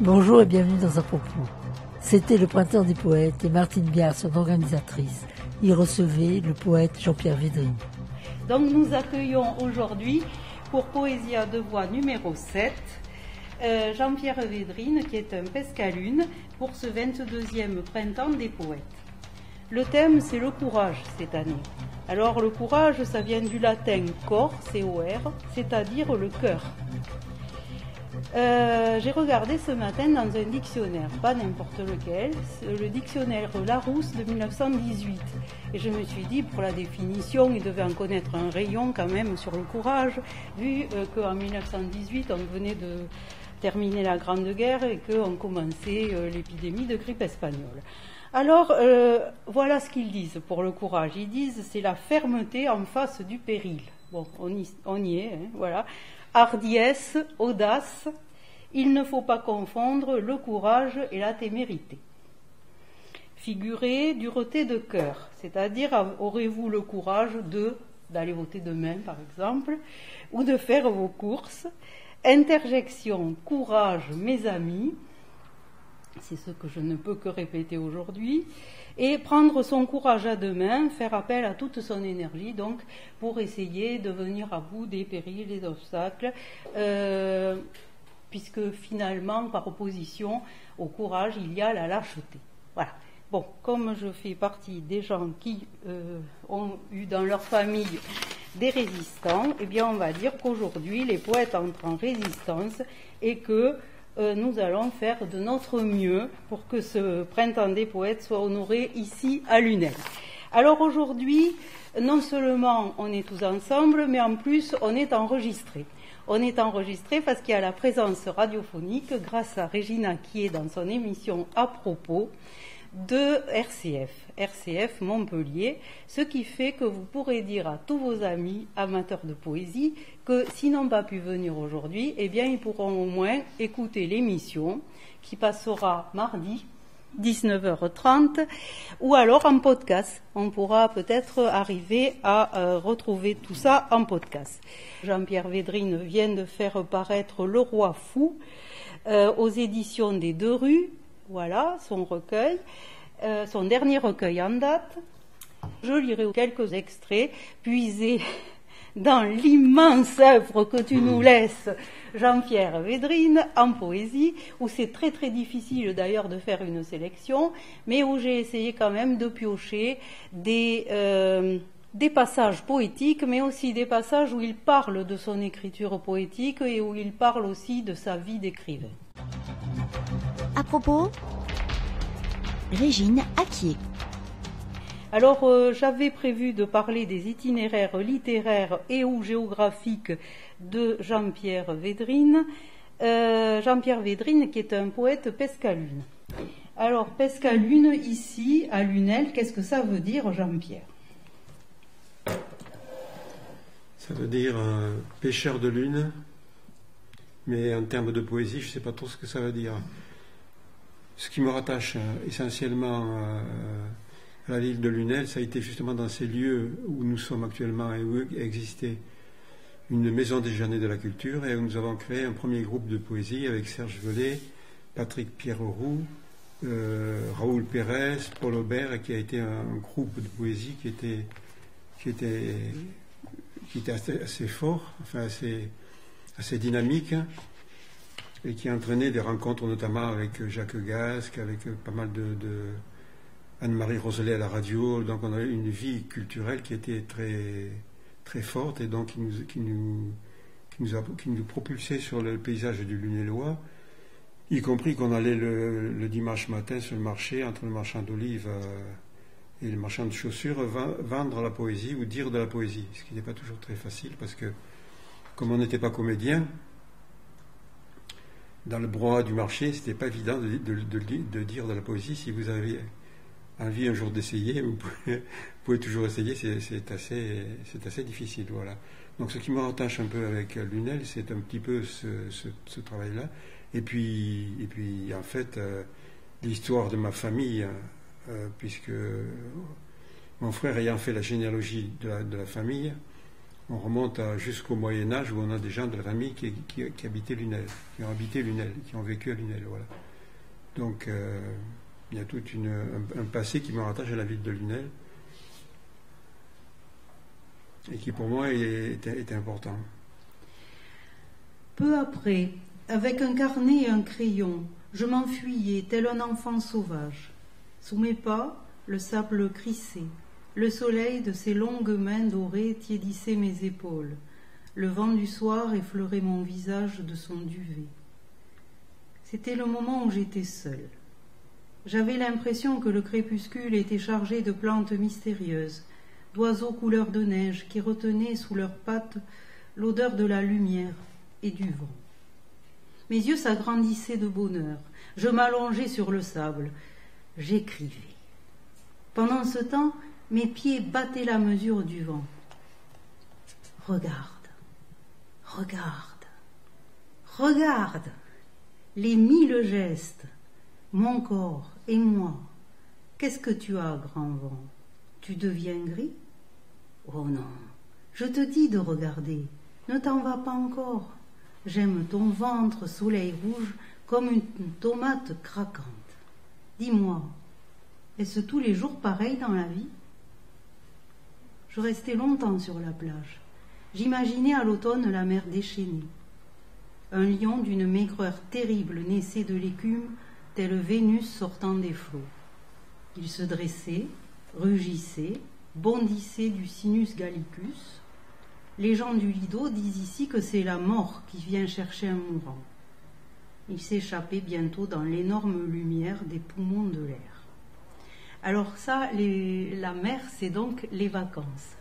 Bonjour et bienvenue dans un propos. C'était le printemps des poètes et Martine Biard, son organisatrice, y recevait le poète Jean-Pierre Védrine. Donc nous accueillons aujourd'hui pour Poésie à deux voix numéro 7 Jean-Pierre Védrine qui est un pescalune pour ce 22e printemps des poètes. Le thème c'est le courage cette année. Alors le courage ça vient du latin cor, C-O-R, c'est-à-dire le cœur. J'ai regardé ce matin dans un dictionnaire, pas n'importe lequel, le dictionnaire Larousse de 1918. Et je me suis dit, pour la définition, il devait en connaître un rayon quand même sur le courage, vu qu'en 1918, on venait de terminer la Grande Guerre et qu'on commençait l'épidémie de grippe espagnole. Alors, voilà ce qu'ils disent pour le courage. Ils disent, c'est la fermeté en face du péril. Bon, on y est, hein, voilà. Hardiesse, audace, il ne faut pas confondre le courage et la témérité. Figurez, dureté de cœur, c'est-à-dire aurez-vous le courage d'aller voter demain par exemple, ou de faire vos courses. Interjection, courage, mes amis, c'est ce que je ne peux que répéter aujourd'hui, et prendre son courage à deux mains, faire appel à toute son énergie, donc pour essayer de venir à bout des périls, des obstacles, puisque finalement, par opposition au courage, il y a la lâcheté. Voilà. Bon, comme je fais partie des gens qui ont eu dans leur famille des résistants, eh bien on va dire qu'aujourd'hui, les poètes entrent en résistance et que nous allons faire de notre mieux pour que ce printemps des poètes soit honoré ici à Lunel. Alors aujourd'hui, non seulement on est tous ensemble, mais en plus on est enregistré. On est enregistré parce qu'il y a la présence radiophonique grâce à Régina qui est dans son émission À propos de RCF Montpellier, ce qui fait que vous pourrez dire à tous vos amis amateurs de poésie que s'ils n'ont pas pu venir aujourd'hui, eh bien ils pourront au moins écouter l'émission qui passera mardi 19h30 ou alors en podcast. On pourra peut-être arriver à retrouver tout ça en podcast. Jean-Pierre Védrine vient de faire paraître Le Roi Fou aux éditions des Deux Rues. Voilà son recueil, son dernier recueil en date. Je lirai quelques extraits puisés dans l'immense œuvre que tu nous laisses, Jean-Pierre Védrine, en poésie, où c'est très très difficile d'ailleurs de faire une sélection, mais où j'ai essayé quand même de piocher des passages poétiques, mais aussi des passages où il parle de son écriture poétique et où il parle aussi de sa vie d'écrivain. À propos, Régine Acquier. Alors, j'avais prévu de parler des itinéraires littéraires et ou géographiques de Jean-Pierre Védrine. Jean-Pierre Védrine qui est un poète pescalune. Alors, pescalune, ici, à Lunel, qu'est-ce que ça veut dire, Jean-Pierre ? Ça veut dire pêcheur de lune, mais en termes de poésie, je ne sais pas trop ce que ça veut dire. Ce qui me rattache essentiellement à l'île de Lunel, ça a été justement dans ces lieux où nous sommes actuellement et où existait une maison des Jeannets de la culture et où nous avons créé un premier groupe de poésie avec Serge Velay, Patrick Pierre-Roux, Raoul Pérez, Paul Aubert, et qui a été un groupe de poésie qui était assez fort, enfin assez dynamique, et qui a entraîné des rencontres notamment avec Jacques Gasque, avec pas mal de Anne-Marie Roselet à la radio. Donc on a eu une vie culturelle qui était très, très forte et donc qui nous propulsait sur le paysage du Lunélois, y compris qu'on allait le dimanche matin sur le marché, entre le marchand d'olives et le marchand de chaussures, vendre la poésie ou dire de la poésie, ce qui n'est pas toujours très facile parce que comme on n'était pas comédien, dans le brouhaha du marché, c'était pas évident de dire de la poésie. Si vous avez envie un jour d'essayer, vous pouvez toujours essayer, c'est assez difficile. Voilà. Donc ce qui me rattache un peu avec Lunel, c'est un petit peu ce travail-là. Et puis en fait, l'histoire de ma famille, puisque mon frère ayant fait la généalogie de la famille, On remonte jusqu'au Moyen-Âge où on a des gens de la famille qui habitaient Lunel, qui ont habité Lunel, qui ont vécu à Lunel. Voilà. Donc, il y a tout un passé qui me rattache à la ville de Lunel et qui, pour moi, est important. Peu après, avec un carnet et un crayon, je m'enfuyais tel un enfant sauvage. Sous mes pas, le sable crissait. Le soleil de ses longues mains dorées tiédissait mes épaules. Le vent du soir effleurait mon visage de son duvet. C'était le moment où j'étais seule. J'avais l'impression que le crépuscule était chargé de plantes mystérieuses, d'oiseaux couleur de neige qui retenaient sous leurs pattes l'odeur de la lumière et du vent. Mes yeux s'agrandissaient de bonheur. Je m'allongeais sur le sable. J'écrivais. Pendant ce temps, mes pieds battaient la mesure du vent. Regarde, regarde, regarde, les 1000 gestes, mon corps et moi. Qu'est-ce que tu as, grand vent? Tu deviens gris? Oh non, je te dis de regarder, ne t'en vas pas encore. J'aime ton ventre, soleil rouge, comme une tomate craquante. Dis-moi, est-ce tous les jours pareil dans la vie? Je restais longtemps sur la plage. J'imaginais à l'automne la mer déchaînée. Un lion d'une maigreur terrible naissait de l'écume, tel Vénus sortant des flots. Il se dressait, rugissait, bondissait du sinus gallicus. Les gens du Lido disent ici que c'est la mort qui vient chercher un mourant. Il s'échappait bientôt dans l'énorme lumière des poumons de l'air. Alors ça, la mer, c'est donc les vacances.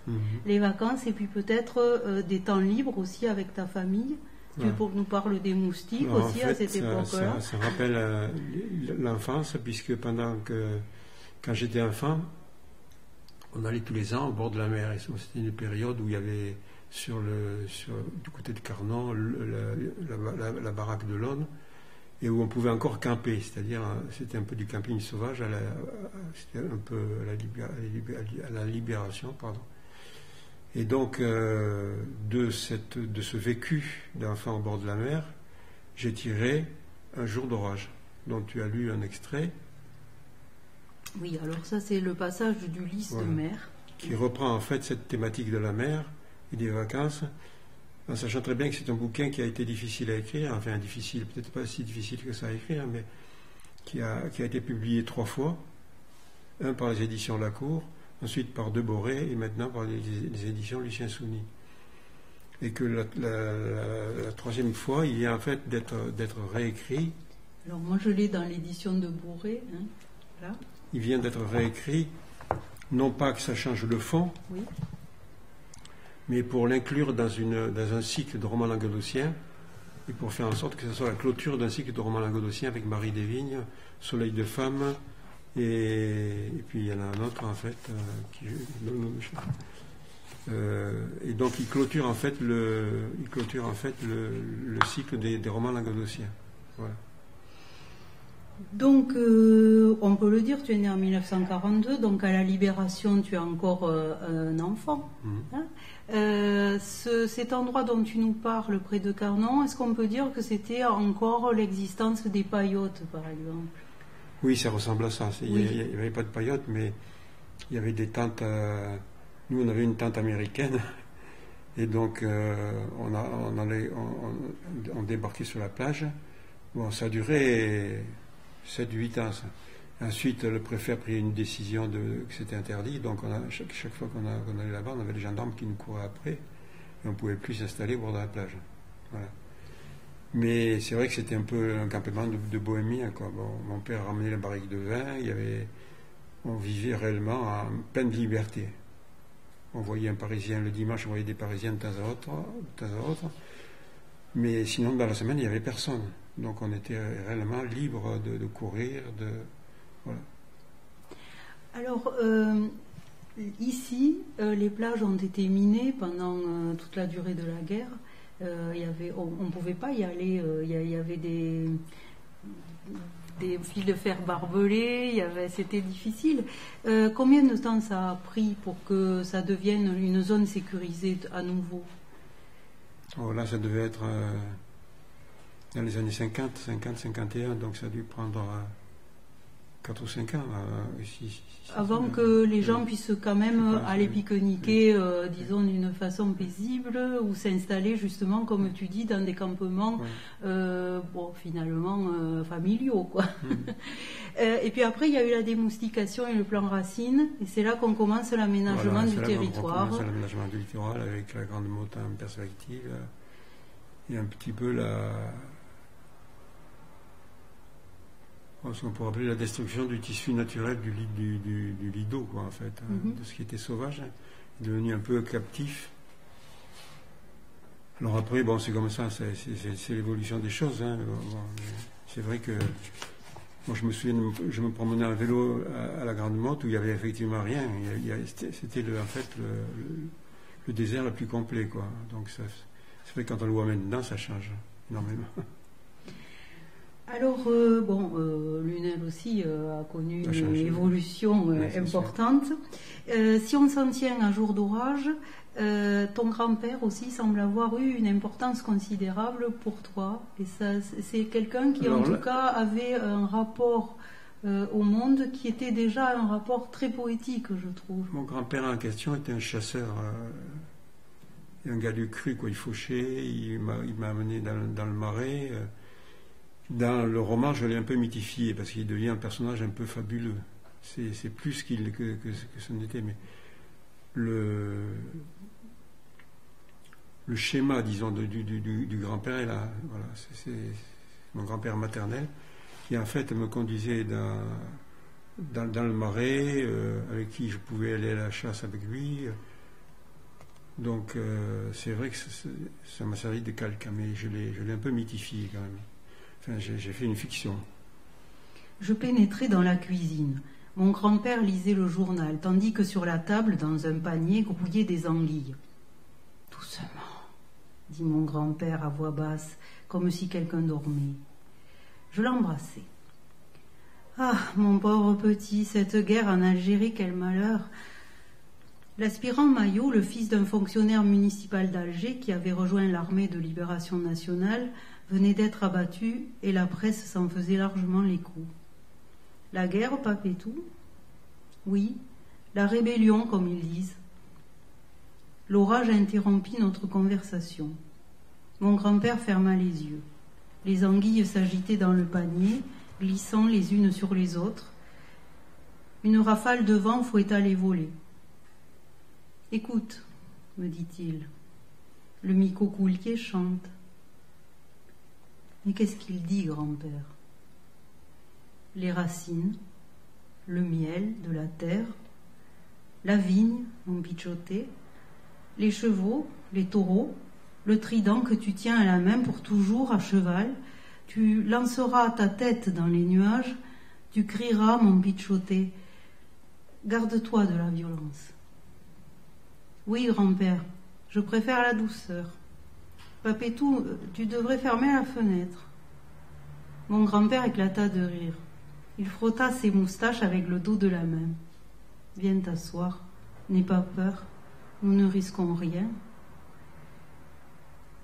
Les vacances et puis peut-être des temps libres aussi avec ta famille. Tu nous parles des moustiques aussi à cette époque-là. Ça rappelle l'enfance, puisque quand j'étais enfant, on allait tous les ans au bord de la mer. Et c'était une période où il y avait du côté de Carnon la baraque de l'Aune, et où on pouvait encore camper, c'est-à-dire c'était un peu du camping sauvage, c'était un peu à la Libération, pardon. Et donc de ce vécu d'enfant au bord de la mer, j'ai tiré Un jour d'orage, dont tu as lu un extrait. Oui, alors ça c'est le passage d'Ulysse de mer. Qui reprend en fait cette thématique de la mer et des vacances, en sachant très bien que c'est un bouquin qui a été difficile à écrire, enfin difficile, peut-être pas si difficile que ça à écrire, mais qui a été publié 3 fois, un par les éditions Lacour, ensuite par Deboré et maintenant par les éditions Lucien Souni. Et que la 3e fois, il vient en fait d'être réécrit. Alors moi je l'ai dans l'édition de Bourré, là. Il vient d'être réécrit, non pas que ça change le fond, oui, mais pour l'inclure dans un cycle de romans languedociens, et pour faire en sorte que ce soit la clôture d'un cycle de romans languedociens avec Marie Desvignes, Soleil de femme, et puis il y en a un autre en fait, et donc il clôture en fait le cycle des romans languedociens. Voilà. Donc, on peut le dire, tu es né en 1942, donc à la Libération, tu es encore un enfant. Cet endroit dont tu nous parles, près de Carnon, est-ce qu'on peut dire que c'était encore l'existence des paillotes, par exemple? Oui, ça ressemble à ça. Il n'y avait pas de paillotes, mais il y avait des tentes. Nous, on avait une tente américaine, et donc on débarquait sur la plage. Bon, ça a duré 7-8 ans. Ça. Ensuite, le préfet a pris une décision que c'était interdit. Donc, chaque fois qu'on allait là-bas, on avait des gendarmes qui nous couraient après. Et on ne pouvait plus s'installer au bord de la plage. Voilà. Mais c'est vrai que c'était un peu un campement de bohémiens, quoi. Bon, mon père ramenait la barrique de vin. On vivait réellement en pleine liberté. On voyait un Parisien le dimanche, on voyait des Parisiens de temps à autre. Mais sinon, dans la semaine, il n'y avait personne. Donc on était réellement libre de courir, voilà. Alors, ici, les plages ont été minées pendant toute la durée de la guerre. On ne pouvait pas y aller. Il y avait des fils de fer barbelés, c'était difficile. Combien de temps ça a pris pour que ça devienne une zone sécurisée à nouveau? Oh, là, ça devait être dans les années 50, 51, donc ça a dû prendre 4 ou 5 ans. Avant que les gens puissent quand même aller pique-niquer, disons, d'une façon paisible, ou s'installer justement, comme tu dis, dans des campements, finalement, familiaux, quoi. Et puis après, il y a eu la démoustication et le plan Racine, et c'est là qu'on commence l'aménagement du territoire. On commence l'aménagement du littoral avec la Grande Motte en perspective, et un petit peu ce qu'on pourrait appeler la destruction du tissu naturel du lit d'eau, quoi, en fait, de ce qui était sauvage, devenu un peu captif. Alors après, bon, c'est comme ça, c'est l'évolution des choses. C'est vrai que moi, je me souviens, je me promenais en vélo à la Grande Motte où il n'y avait effectivement rien. C'était en fait le désert le plus complet, quoi. Donc c'est vrai que quand on le voit maintenant, ça change énormément. Alors, Lunel aussi a connu une évolution importante. Si on s'en tient à jour d'orage, ton grand-père aussi semble avoir eu une importance considérable pour toi. Et ça, c'est quelqu'un qui, en tout cas, avait un rapport au monde qui était déjà un rapport très poétique, je trouve. Mon grand-père en question était un chasseur, un gars du cru, quoi. Il fauchait, il m'a amené dans le marais. Dans le roman, je l'ai un peu mythifié parce qu'il devient un personnage un peu fabuleux. C'est plus que ce n'était, mais le schéma, disons, du grand-père est là. Voilà, c'est mon grand-père maternel qui en fait me conduisait dans le marais, avec qui je pouvais aller à la chasse avec lui. Donc c'est vrai que ça m'a servi de calque, mais je l'ai un peu mythifié quand même. Enfin, j'ai fait une fiction. Je pénétrais dans la cuisine. Mon grand-père lisait le journal, tandis que sur la table, dans un panier, grouillaient des anguilles. « Doucement », dit mon grand-père à voix basse, comme si quelqu'un dormait. Je l'embrassai. « Ah, mon pauvre petit, cette guerre en Algérie, quel malheur !» L'aspirant Maillot, le fils d'un fonctionnaire municipal d'Alger qui avait rejoint l'armée de libération nationale, venait d'être abattu et la presse s'en faisait largement l'écho. La guerre, Papetou? Oui, la rébellion, comme ils disent. L'orage interrompit notre conversation. Mon grand-père ferma les yeux. Les anguilles s'agitaient dans le panier, glissant les unes sur les autres. Une rafale de vent fouetta les volets. « Écoute, me dit-il, le micocoulier chante. » Mais qu'est-ce qu'il dit, grand-père? Les racines, le miel de la terre, la vigne, mon pichoté, les chevaux, les taureaux, le trident que tu tiens à la main pour toujours à cheval, tu lanceras ta tête dans les nuages, tu crieras, mon pichoté, garde-toi de la violence. Oui, grand-père, je préfère la douceur. Papetou, tu devrais fermer la fenêtre. Mon grand-père éclata de rire. Il frotta ses moustaches avec le dos de la main. Viens t'asseoir, n'aie pas peur, nous ne risquons rien.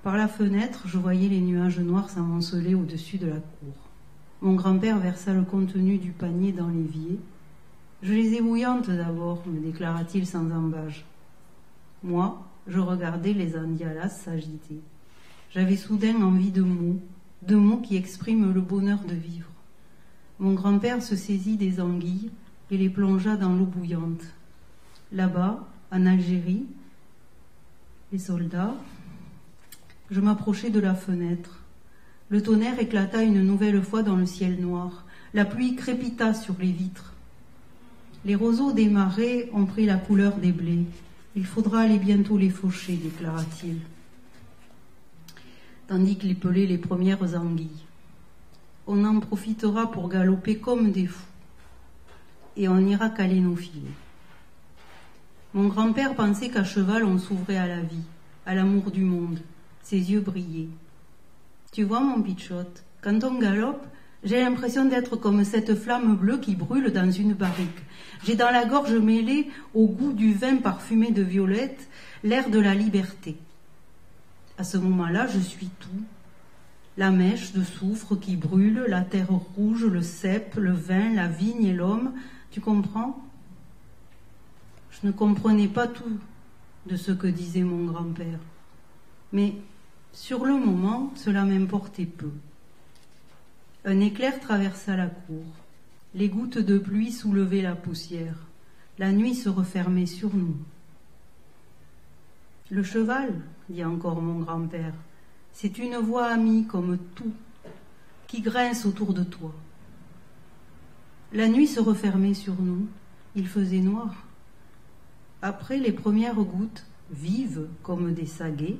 Par la fenêtre, je voyais les nuages noirs s'amonceler au-dessus de la cour. Mon grand-père versa le contenu du panier dans l'évier. Je les ai bouillantes d'abord, me déclara-t-il sans embâge. Moi, je regardais les andialas s'agiter. J'avais soudain envie de mots qui expriment le bonheur de vivre. Mon grand-père se saisit des anguilles et les plongea dans l'eau bouillante. Là-bas, en Algérie, les soldats, je m'approchai de la fenêtre. Le tonnerre éclata une nouvelle fois dans le ciel noir. La pluie crépita sur les vitres. Les roseaux des marais ont pris la couleur des blés. Il faudra aller bientôt les faucher, déclara-t-il, tandis qu'il pelait les premières anguilles. On en profitera pour galoper comme des fous, et on ira caler nos filets. Mon grand-père pensait qu'à cheval on s'ouvrait à la vie, à l'amour du monde. Ses yeux brillaient. Tu vois, mon pichote, quand on galope, J'ai l'impression d'être comme cette flamme bleue qui brûle dans une barrique. J'ai dans la gorge mêlée au goût du vin parfumé de violette l'air de la liberté. À ce moment-là, je suis tout. La mèche de soufre qui brûle, la terre rouge, le cep, le vin, la vigne et l'homme. Tu comprends ? Je ne comprenais pas tout de ce que disait mon grand-père. Mais sur le moment, cela m'importait peu. Un éclair traversa la cour. Les gouttes de pluie soulevaient la poussière. La nuit se refermait sur nous. Le cheval, dit encore mon grand-père, c'est une voix amie comme tout, qui grince autour de toi. La nuit se refermait sur nous. Il faisait noir. Après les premières gouttes, vives comme des saguets,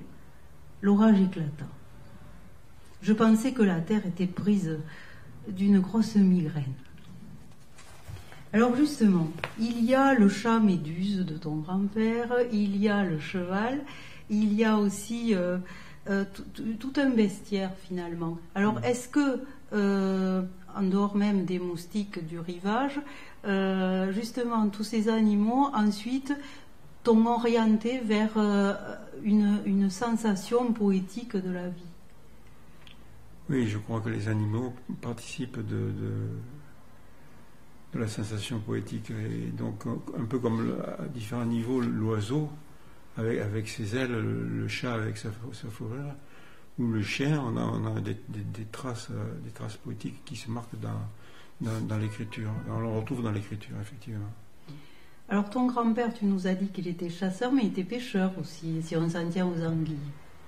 l'orage éclata. Je pensais que la terre était prise d'une grosse migraine. Alors justement, il y a le chat méduse de ton grand-père, il y a le cheval, il y a aussi tout un bestiaire finalement. Alors est-ce que, en dehors même des moustiques du rivage, justement tous ces animaux ensuite t'ont orienté vers une sensation poétique de la vie? Oui, je crois que les animaux participent de la sensation poétique. Et donc, un peu comme à différents niveaux, l'oiseau, avec ses ailes, le chat avec sa fourrure, ou le chien, on a des traces poétiques qui se marquent dans l'écriture. On le retrouve dans l'écriture, effectivement. Alors, ton grand-père, tu nous as dit qu'il était chasseur, mais il était pêcheur aussi, si on s'en tient aux anguilles.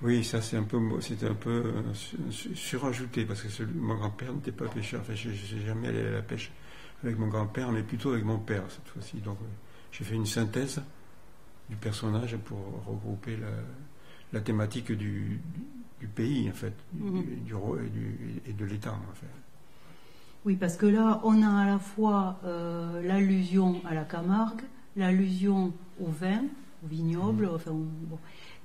Oui, ça c'était un peu surajouté, parce que mon grand-père n'était pas pêcheur. Enfin, je n'ai jamais allé à la pêche avec mon grand-père, mais plutôt avec mon père cette fois-ci. Donc j'ai fait une synthèse du personnage pour regrouper la thématique du pays, en fait, du roi et de l'État, en fait. Oui, parce que là, on a à la fois l'allusion à la Camargue, l'allusion au vin, au vignoble, enfin, bon.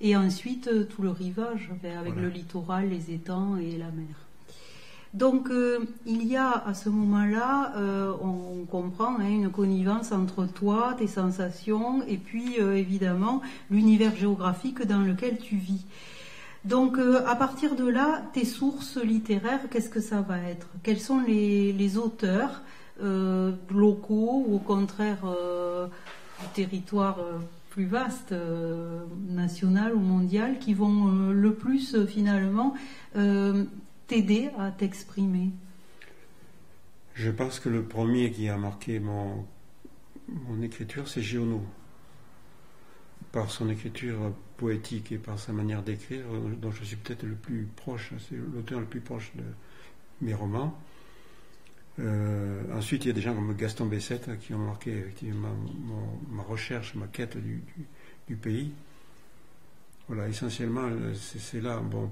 Et ensuite tout le rivage, avec le littoral, les étangs et la mer. Donc il y a à ce moment-là, on comprend, une connivence entre toi, tes sensations, et puis évidemment l'univers géographique dans lequel tu vis. Donc à partir de là, tes sources littéraires, qu'est-ce que ça va être? Quels sont les auteurs locaux ou au contraire du territoire plus vaste, national ou mondial, qui vont le plus finalement t'aider à t'exprimer? Je pense que le premier qui a marqué mon écriture, c'est Giono. Par son écriture poétique et par sa manière d'écrire, dont je suis peut-être le plus proche, c'est l'auteur le plus proche de mes romans. Ensuite, il y a des gens comme Gaston Bessette qui ont marqué effectivement ma recherche, ma quête du pays. Voilà, essentiellement, c'est là. Bon,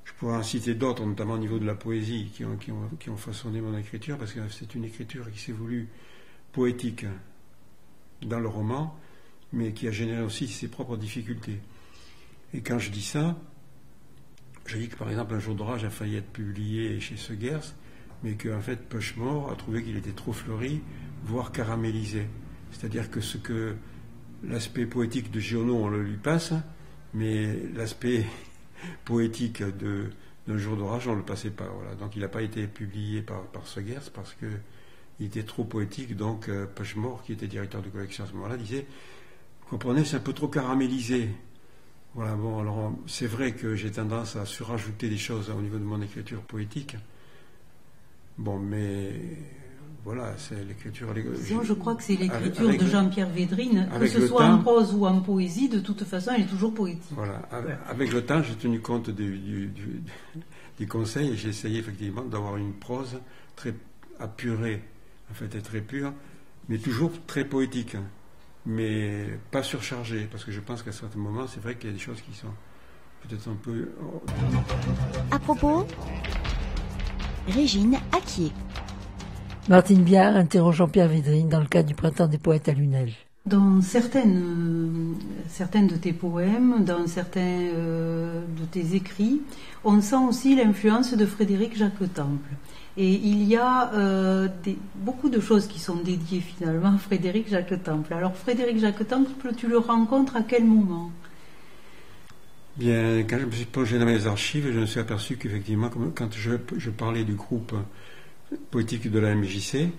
je pourrais en citer d'autres, notamment au niveau de la poésie, qui ont façonné mon écriture, parce que c'est une écriture qui s'est voulue poétique dans le roman, mais qui a généré aussi ses propres difficultés. Et quand je dis ça, je dis que par exemple, Un jour d'orage a failli être publié chez Segers, mais qu'en fait, Pushmore a trouvé qu'il était trop fleuri, voire caramélisé. C'est-à-dire que l'aspect poétique de Giono, on le lui passe, mais l'aspect poétique d'Un jour d'orage, on ne le passait pas. Voilà. Donc il n'a pas été publié par Segers parce qu'il était trop poétique. Donc Pushmore, qui était directeur de collection à ce moment-là, disait, vous comprenez, c'est un peu trop caramélisé. Voilà, bon, alors c'est vrai que j'ai tendance à surajouter des choses au niveau de mon écriture poétique. Bon, mais voilà, c'est l'écriture. Je crois que c'est l'écriture de Jean-Pierre Védrine, que ce soit en prose ou en poésie, de toute façon, elle est toujours poétique. Voilà, avec le temps, j'ai tenu compte des conseils et j'ai essayé effectivement d'avoir une prose très apurée, en fait, et très pure, mais toujours très poétique, mais pas surchargée, parce que je pense qu'à certains moments, c'est vrai qu'il y a des choses qui sont peut-être un peu... À propos, Régine Acquier. Martine Biard interroge Jean-Pierre Védrine dans le cadre du Printemps des poètes à Lunel. Dans certaines de tes poèmes, dans certains de tes écrits, on sent aussi l'influence de Frédéric Jacques Temple. Et il y a beaucoup de choses qui sont dédiées finalement à Frédéric Jacques Temple. Alors Frédéric Jacques Temple, tu le rencontres à quel moment ? Bien, quand je me suis plongé dans mes archives, je me suis aperçu qu'effectivement, quand je parlais du groupe poétique de la MJC,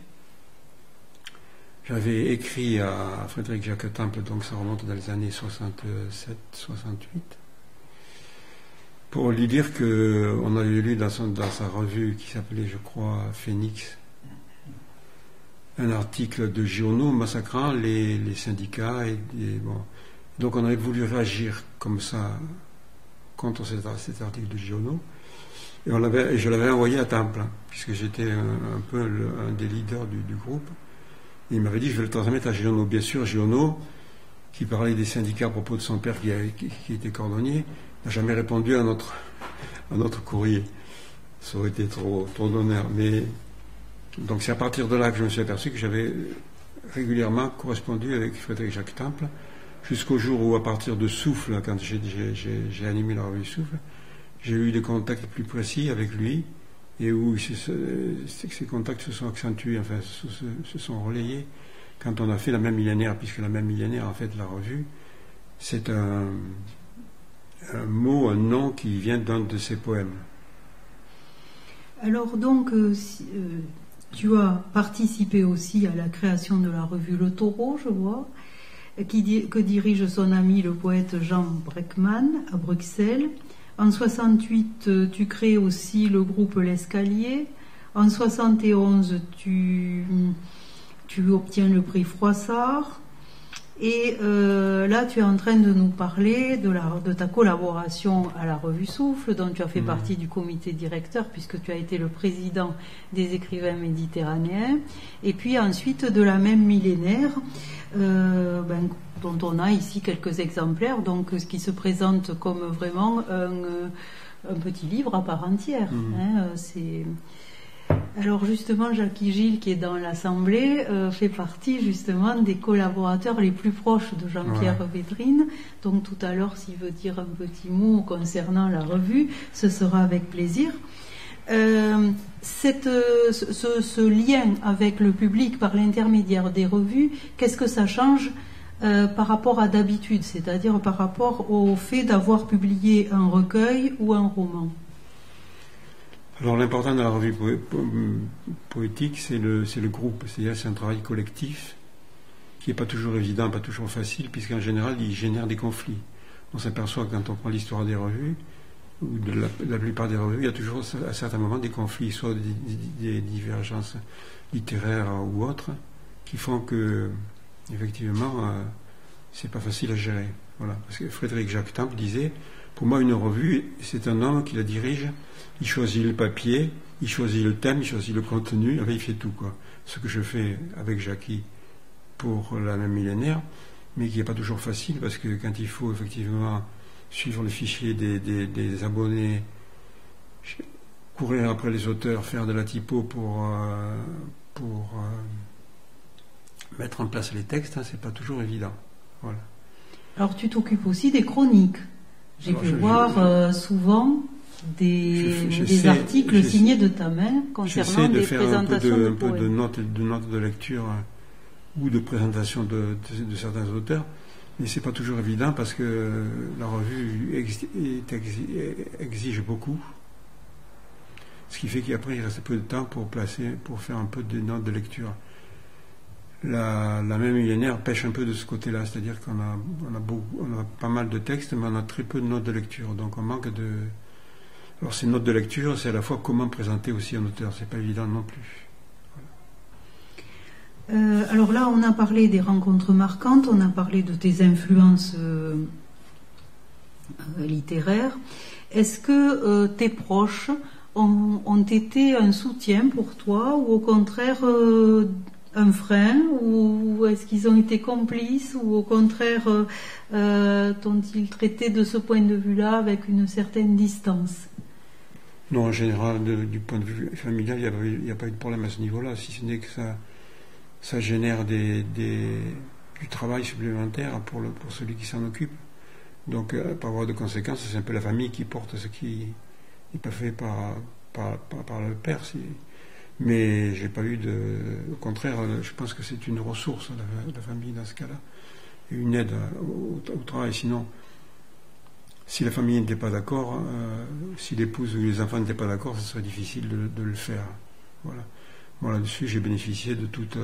j'avais écrit à Frédéric Jacques Temple, donc ça remonte dans les années 67-68, pour lui dire qu'on avait lu dans sa revue qui s'appelait, je crois, Phoenix, un article de Giono massacrant les syndicats. Donc on avait voulu réagir comme ça contre cet article de Giono. Et je l'avais envoyé à Temple, puisque j'étais un peu un des leaders du groupe. Et il m'avait dit, je vais le transmettre à Giono. Bien sûr, Giono, qui parlait des syndicats à propos de son père qui était cordonnier, n'a jamais répondu à notre courrier. Ça aurait été trop d'honneur. Mais donc c'est à partir de là que je me suis aperçu que j'avais régulièrement correspondu avec Frédéric Jacques Temple, jusqu'au jour où, à partir de Souffle, quand j'ai animé la revue Souffle, j'ai eu des contacts plus précis avec lui, et où ces contacts se sont accentués, enfin se sont relayés quand on a fait la même millénaire, puisque la même millénaire, en fait, la revue, c'est un mot, un nom qui vient d'un de ses poèmes. Alors donc, tu as participé aussi à la création de la revue Le Taureau, je vois, que dirige son ami le poète Jean Breckman à Bruxelles. En 68, tu crées aussi le groupe L'Escalier. En 71, tu obtiens le prix Froissart. Et là, tu es en train de nous parler de ta collaboration à la revue Souffle, dont tu as fait partie du comité directeur, puisque tu as été le président des écrivains méditerranéens. Et puis ensuite, de la même millénaire, dont on a ici quelques exemplaires, donc ce qui se présente comme vraiment un petit livre à part entière. Alors justement, Jackie Gilles, qui est dans l'Assemblée, fait partie justement des collaborateurs les plus proches de Jean-Pierre Védrine. Donc tout à l'heure, s'il veut dire un petit mot concernant la revue, ce sera avec plaisir. Ce lien avec le public par l'intermédiaire des revues, qu'est-ce que ça change par rapport à d'habitude, c'est-à-dire par rapport au fait d'avoir publié un recueil ou un roman? Alors l'important dans la revue poétique, c'est le groupe, c'est-à-dire c'est un travail collectif qui n'est pas toujours évident, pas toujours facile, puisqu'en général il génère des conflits. On s'aperçoit quand on prend l'histoire des revues, ou de la plupart des revues, il y a toujours à certains moments des conflits, soit des divergences littéraires ou autres, qui font que effectivement c'est pas facile à gérer. Voilà. Parce que Frédéric Jacques Temple disait, pour moi une revue, c'est un homme qui la dirige. Il choisit le papier, il choisit le thème, il choisit le contenu, enfin, il fait tout, quoi. Ce que je fais avec Jackie pour la même millénaire, mais qui n'est pas toujours facile, parce que quand il faut effectivement suivre le fichier des abonnés, courir après les auteurs, faire de la typo pour mettre en place les textes, c'est pas toujours évident. Voilà. Alors tu t'occupes aussi des chroniques. J'ai pu voir souvent des articles signés de ta main concernant des présentations de poèmes. Un peu de notes de lecture ou de présentation de certains auteurs, mais c'est pas toujours évident parce que la revue exige beaucoup, ce qui fait qu'après il reste peu de temps pour faire un peu de notes de lecture. La même millénaire pêche un peu de ce côté-là, c'est-à-dire qu'on a pas mal de textes, mais on a très peu de notes de lecture, donc on manque de... Alors ces notes de lecture, c'est à la fois comment présenter aussi un auteur, c'est pas évident non plus. Voilà. Alors là, on a parlé des rencontres marquantes, on a parlé de tes influences littéraires. Est-ce que tes proches ont été un soutien pour toi, ou au contraire un frein, ou est-ce qu'ils ont été complices, ou au contraire t'ont-ils traité de ce point de vue-là avec une certaine distance? Non, en général, du point de vue familial, il n'y a pas eu de problème à ce niveau-là, si ce n'est que ça génère des du travail supplémentaire pour celui qui s'en occupe. Donc, pas avoir de conséquences, c'est un peu la famille qui porte ce qui n'est pas fait par le père. Mais j'ai pas eu au contraire, je pense que c'est une ressource, la famille, dans ce cas-là, et une aide au travail. Sinon, si la famille n'était pas d'accord, si l'épouse ou les enfants n'étaient pas d'accord, ce serait difficile de le faire. Voilà. Moi, là-dessus, j'ai bénéficié de toute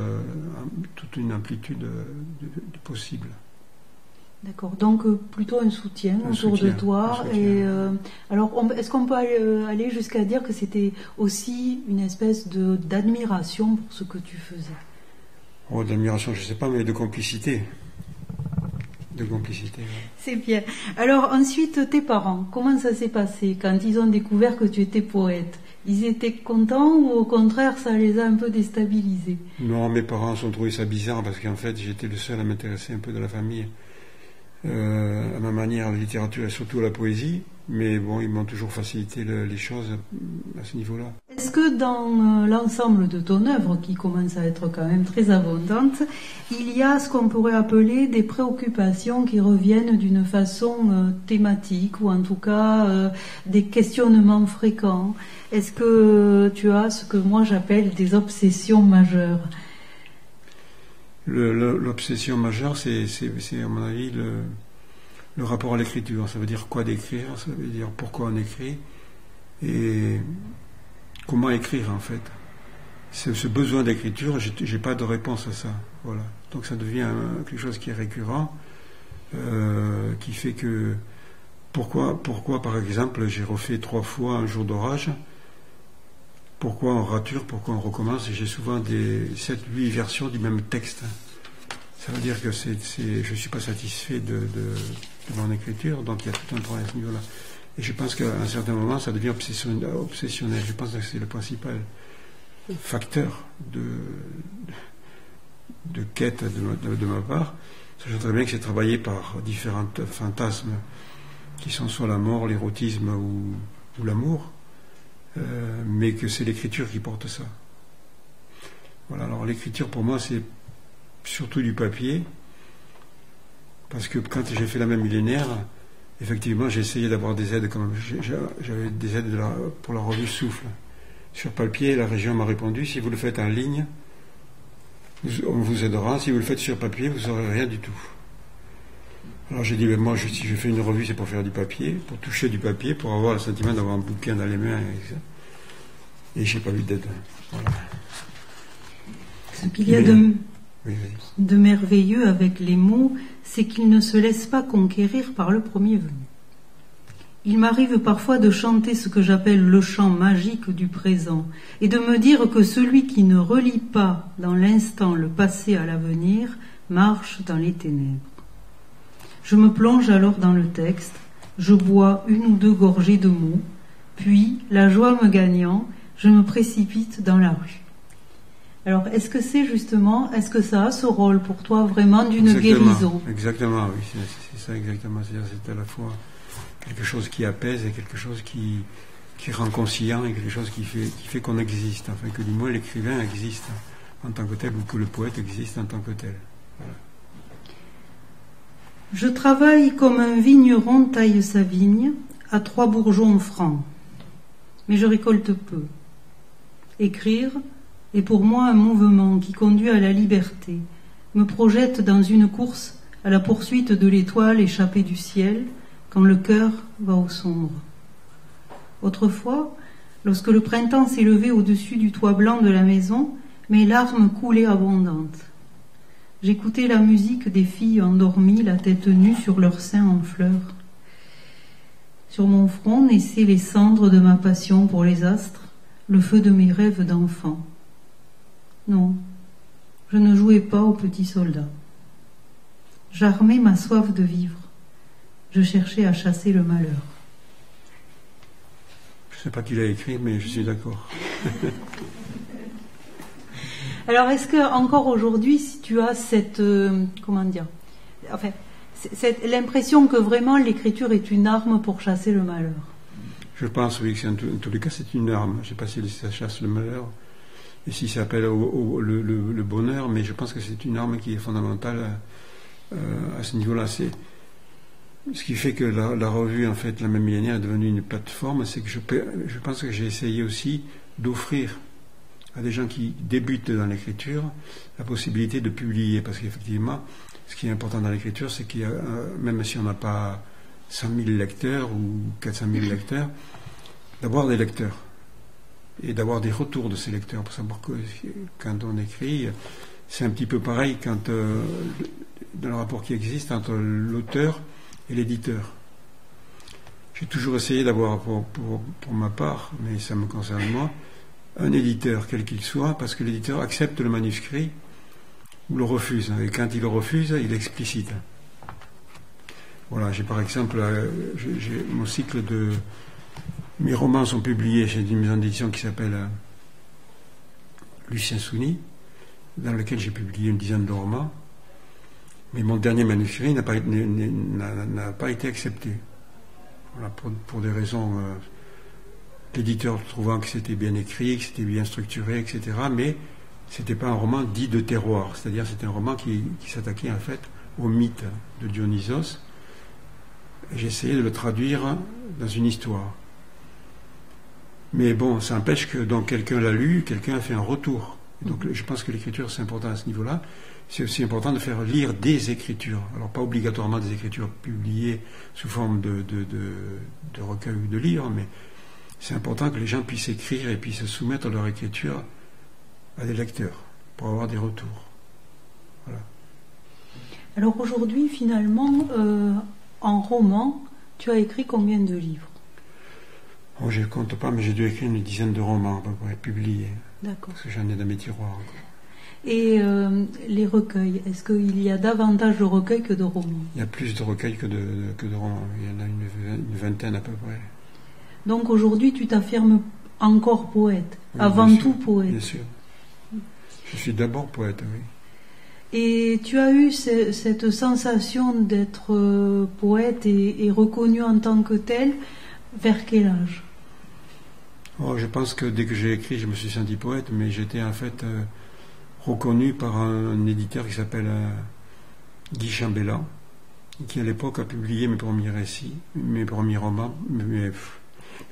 une amplitude de possible. D'accord, donc plutôt un soutien autour de toi. Et alors, est-ce qu'on peut aller jusqu'à dire que c'était aussi une espèce d'admiration pour ce que tu faisais? Oh, d'admiration, je ne sais pas, mais de complicité. De complicité. Ouais. C'est bien. Alors ensuite, tes parents, comment ça s'est passé quand ils ont découvert que tu étais poète? Ils étaient contents ou au contraire ça les a un peu déstabilisés? Non, mes parents ont trouvé ça bizarre parce qu'en fait j'étais le seul à m'intéresser un peu de la famille. À ma manière, la littérature et surtout à la poésie, mais bon, ils m'ont toujours facilité les choses à ce niveau-là. Est-ce que dans l'ensemble de ton œuvre, qui commence à être quand même très abondante, il y a ce qu'on pourrait appeler des préoccupations qui reviennent d'une façon thématique, ou en tout cas des questionnements fréquents? Est-ce que tu as ce que moi j'appelle des obsessions majeures? L'obsession majeure, c'est à mon avis le rapport à l'écriture. Ça veut dire quoi d'écrire, ça veut dire pourquoi on écrit et comment écrire en fait. Ce besoin d'écriture, j'ai pas de réponse à ça. Voilà. Donc ça devient quelque chose qui est récurrent, qui fait que pourquoi par exemple j'ai refait 3 fois Un jour d'orage. Pourquoi on rature, pourquoi on recommence? Et j'ai souvent 7-8 versions du même texte. Ça veut dire que je ne suis pas satisfait de mon écriture, donc il y a tout un travail à ce niveau-là. Et je pense qu'à un certain moment, ça devient obsessionnel. Je pense que c'est le principal facteur de quête de ma part. Sachant très bien que j'ai travaillé par différents fantasmes qui sont soit la mort, l'érotisme ou l'amour. Mais que c'est l'écriture qui porte ça. Voilà, alors l'écriture pour moi c'est surtout du papier, parce que quand j'ai fait la même millénaire, effectivement j'ai essayé d'avoir des aides, comme j'avais des aides pour la revue Souffle. Sur papier, la région m'a répondu, si vous le faites en ligne, on vous aidera, si vous le faites sur papier, vous n'aurez rien du tout. Alors j'ai dit, ben moi, si je fais une revue, c'est pour faire du papier, pour toucher du papier, pour avoir le sentiment d'avoir un bouquin dans les mains. Et j'ai pas eu d'aide. Voilà. Ce qu'il y a de merveilleux avec les mots, c'est qu'ils ne se laissent pas conquérir par le premier venu. Il m'arrive parfois de chanter ce que j'appelle le chant magique du présent, et de me dire que celui qui ne relie pas dans l'instant le passé à l'avenir marche dans les ténèbres. Je me plonge alors dans le texte, je bois 1 ou 2 gorgées de mots, puis, la joie me gagnant, je me précipite dans la rue. Alors, est-ce que ça a ce rôle pour toi vraiment d'une guérison? Exactement, oui, c'est ça exactement. C'est à la fois quelque chose qui apaise et quelque chose qui rend conscient et quelque chose qui fait qu'on existe, enfin que du moins l'écrivain existe en tant que tel ou que le poète existe en tant que tel. Voilà. Je travaille comme un vigneron taille sa vigne à 3 bourgeons francs, mais je récolte peu. Écrire est pour moi un mouvement qui conduit à la liberté, me projette dans une course à la poursuite de l'étoile échappée du ciel quand le cœur va au sombre. Autrefois, lorsque le printemps s'élevait au-dessus du toit blanc de la maison, mes larmes coulaient abondantes. J'écoutais la musique des filles endormies, la tête nue sur leurs seins en fleurs. Sur mon front naissaient les cendres de ma passion pour les astres, le feu de mes rêves d'enfant. Non, je ne jouais pas au petit soldat. J'armais ma soif de vivre. Je cherchais à chasser le malheur. Je ne sais pas qui l'a écrit, mais je suis d'accord. Alors, est-ce que encore aujourd'hui, si tu as cette l'impression que vraiment l'écriture est une arme pour chasser le malheur? Je pense, oui, que en tous les cas, c'est une arme. Je ne sais pas si ça chasse le malheur, si ça appelle le bonheur, mais je pense que c'est une arme qui est fondamentale à ce niveau-là. Ce qui fait que la revue, en fait, La Même Millénaire est devenue une plateforme, c'est que je pense que j'ai essayé aussi d'offrir à des gens qui débutent dans l'écriture la possibilité de publier, parce qu'effectivement, ce qui est important dans l'écriture, c'est qu'il y a, même si on n'a pas 100 000 lecteurs ou 400 000 lecteurs, d'avoir des lecteurs et d'avoir des retours de ces lecteurs, pour savoir que quand on écrit, c'est un petit peu pareil quand dans le rapport qui existe entre l'auteur et l'éditeur. J'ai toujours essayé d'avoir pour ma part, mais ça me concerne moi, un éditeur, quel qu'il soit, parce que l'éditeur accepte le manuscrit ou le refuse. Et quand il le refuse, il explicite. Voilà, j'ai par exemple, mon cycle de... Mes romans sont publiés chez une maison d'édition qui s'appelle Lucien Souni, dans lequel j'ai publié une dizaine de romans. Mais mon dernier manuscrit n'a pas été accepté. Voilà, pour des raisons... l'éditeur trouvant que c'était bien écrit, que c'était bien structuré, etc. Mais c'était pas un roman dit de terroir. C'est-à-dire c'était un roman qui s'attaquait en fait au mythe de Dionysos. Et j'ai essayé de le traduire dans une histoire. Mais bon, ça empêche que donc quelqu'un l'a lu, quelqu'un a fait un retour. Et donc je pense que l'écriture c'est important à ce niveau-là. C'est aussi important de faire lire des écritures. Alors pas obligatoirement des écritures publiées sous forme de recueil ou de livres, mais c'est important que les gens puissent écrire et puissent soumettre leur écriture à des lecteurs pour avoir des retours. Voilà. Alors aujourd'hui, finalement, en roman, tu as écrit combien de livres? Oh, je ne compte pas, mais j'ai dû écrire une dizaine de romans à peu près publiés. D'accord. Parce que j'en ai dans mes tiroirs encore. Et les recueils, est-ce qu'il y a davantage de recueils que de romans? Il y a plus de recueils que de romans. Il y en a une vingtaine à peu près. Donc aujourd'hui, tu t'affirmes encore poète, Oui, avant tout poète. Bien sûr. Je suis d'abord poète, oui. Et tu as eu cette sensation d'être poète et reconnu en tant que tel, vers quel âge? Oh, je pense que dès que j'ai écrit, je me suis senti poète, mais j'étais en fait reconnu par un éditeur qui s'appelle Guy Chambellan, qui à l'époque a publié mes premiers récits, mes premiers romans, mes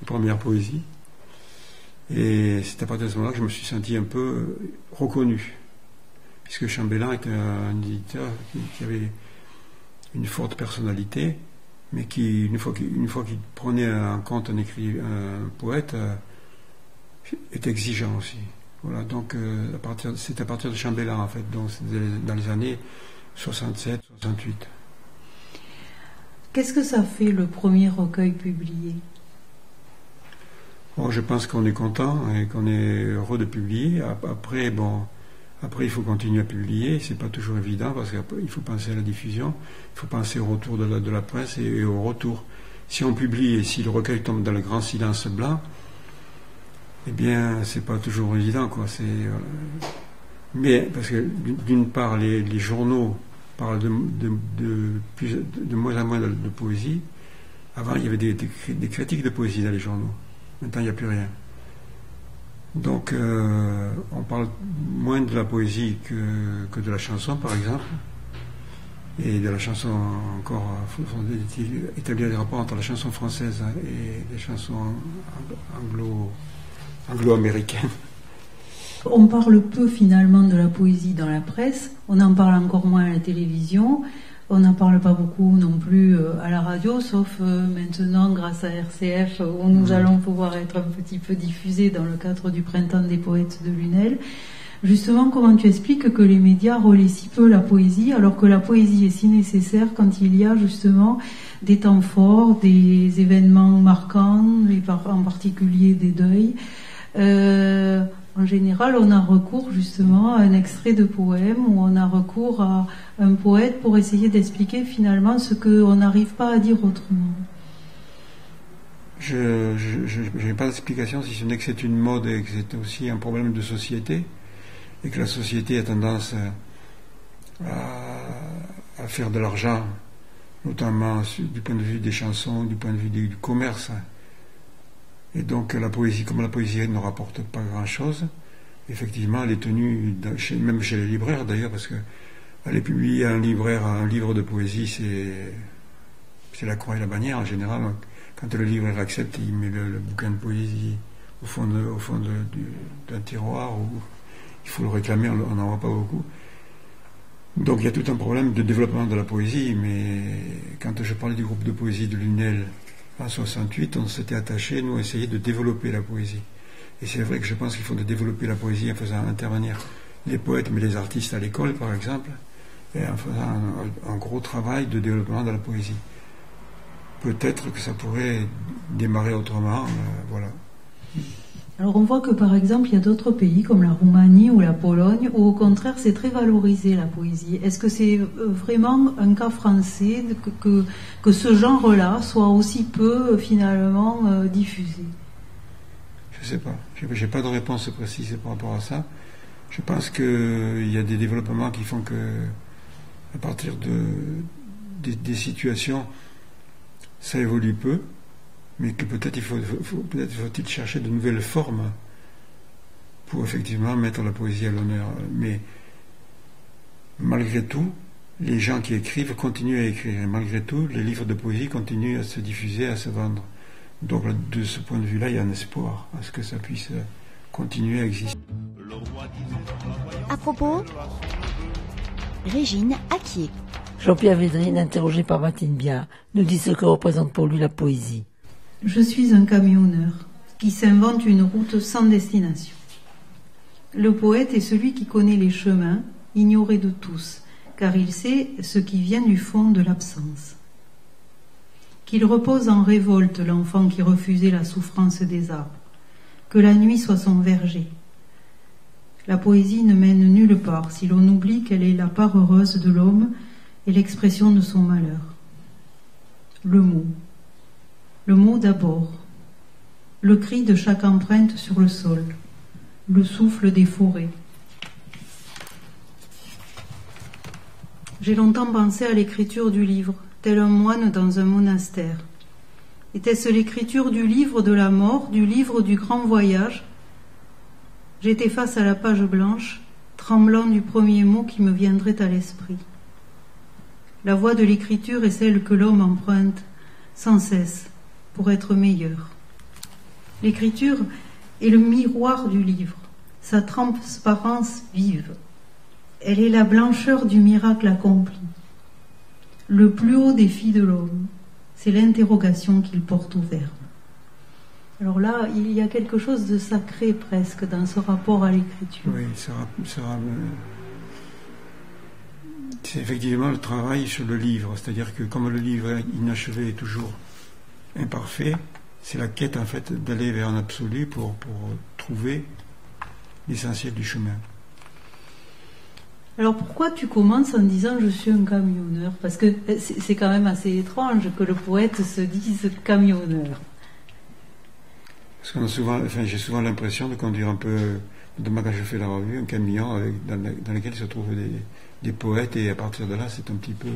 premières poésies. Et c'est à partir de ce moment-là que je me suis senti un peu reconnu. Puisque Chambellan était un éditeur qui avait une forte personnalité, mais qui, une fois qu'il prenait en compte un poète, est exigeant aussi. Voilà, donc c'est à partir de Chambellan, en fait, donc dans les années 67, 68. Qu'est-ce que ça fait, le premier recueil publié? Bon, je pense qu'on est content et qu'on est heureux de publier. Après, il faut continuer à publier. C'est pas toujours évident parce qu'il faut penser à la diffusion, il faut penser au retour de la presse et au retour. Si on publie et si le recueil tombe dans le grand silence blanc, eh bien, c'est pas toujours évident, quoi. Mais parce que d'une part, les journaux parlent de moins en moins de poésie. Avant, il y avait des critiques de poésie dans les journaux. Maintenant, il n'y a plus rien. Donc, on parle moins de la poésie que de la chanson, par exemple. Et de la chanson encore, il faut établir des rapports entre la chanson française et les chansons anglo-américaines. On parle peu finalement de la poésie dans la presse, on en parle encore moins à la télévision, on n'en parle pas beaucoup non plus à la radio, sauf maintenant grâce à RCF où nous allons pouvoir être un petit peu diffusés dans le cadre du Printemps des poètes de Lunel. Justement, comment tu expliques que les médias relaient si peu la poésie, alors que la poésie est si nécessaire quand il y a justement des temps forts, des événements marquants, en particulier des deuils. En général, on a recours justement à un extrait de poème ou on a recours à un poète pour essayer d'expliquer finalement ce qu'on n'arrive pas à dire autrement. Je n'ai pas d'explication, si ce n'est que c'est une mode et que c'est aussi un problème de société et que la société a tendance à faire de l'argent, notamment du point de vue des chansons, du point de vue du commerce. Et donc la poésie, comme la poésie ne rapporte pas grand-chose, effectivement, elle est tenue, même chez les libraires d'ailleurs, parce que aller publier un livre de poésie, c'est la croix et la bannière en général. Quand le libraire accepte, il met le bouquin de poésie au fond d'un tiroir, où il faut le réclamer, on n'en voit pas beaucoup. Donc il y a tout un problème de développement de la poésie, mais quand je parlais du groupe de poésie de Lunel en 68, on s'était attaché, nous, à essayer de développer la poésie. Et c'est vrai que je pense qu'il faut développer la poésie en faisant intervenir les poètes, mais les artistes à l'école, par exemple, et en faisant un gros travail de développement de la poésie. Peut-être que ça pourrait démarrer autrement, voilà. Alors on voit que par exemple il y a d'autres pays comme la Roumanie ou la Pologne où au contraire c'est très valorisé la poésie. Est-ce que c'est vraiment un cas français que ce genre-là soit aussi peu finalement diffusé? Je ne sais pas. Je n'ai pas de réponse précise par rapport à ça. Je pense qu'il y a des développements qui font que à partir des situations ça évolue peu. Mais que peut-être peut-être faut-il chercher de nouvelles formes pour effectivement mettre la poésie à l'honneur. Mais malgré tout, les gens qui écrivent continuent à écrire. Et malgré tout, les livres de poésie continuent à se diffuser, à se vendre. Donc de ce point de vue-là, il y a un espoir à ce que ça puisse continuer à exister. À propos, Régine Acquier. Jean-Pierre Védrine, interrogé par Martine Biard, nous dit ce que représente pour lui la poésie. Je suis un camionneur qui s'invente une route sans destination. Le poète est celui qui connaît les chemins, ignorés de tous, car il sait ce qui vient du fond de l'absence. Qu'il repose en révolte l'enfant qui refusait la souffrance des arbres, que la nuit soit son verger. La poésie ne mène nulle part si l'on oublie qu'elle est la part heureuse de l'homme et l'expression de son malheur. Le mot d'abord, le cri de chaque empreinte sur le sol, le souffle des forêts. J'ai longtemps pensé à l'écriture du livre, tel un moine dans un monastère. Était-ce l'écriture du livre de la mort, du livre du grand voyage? J'étais face à la page blanche, tremblant du premier mot qui me viendrait à l'esprit. La voie de l'écriture est celle que l'homme emprunte sans cesse pour être meilleur. L'écriture est le miroir du livre, sa transparence vive. Elle est la blancheur du miracle accompli. Le plus haut défi de l'homme, c'est l'interrogation qu'il porte au verbe. Alors là, il y a quelque chose de sacré presque dans ce rapport à l'écriture. Oui, c'est effectivement le travail sur le livre, c'est-à-dire que comme le livre inachevé est toujours imparfait, c'est la quête en fait d'aller vers un absolu pour trouver l'essentiel du chemin. Alors pourquoi tu commences en disant je suis un camionneur? Parce que c'est quand même assez étrange que le poète se dise camionneur. Parce qu'on j'ai souvent l'impression de conduire un peu, notamment quand je fais la revue, un camion dans lequel se trouvent des poètes, et à partir de là c'est un petit peu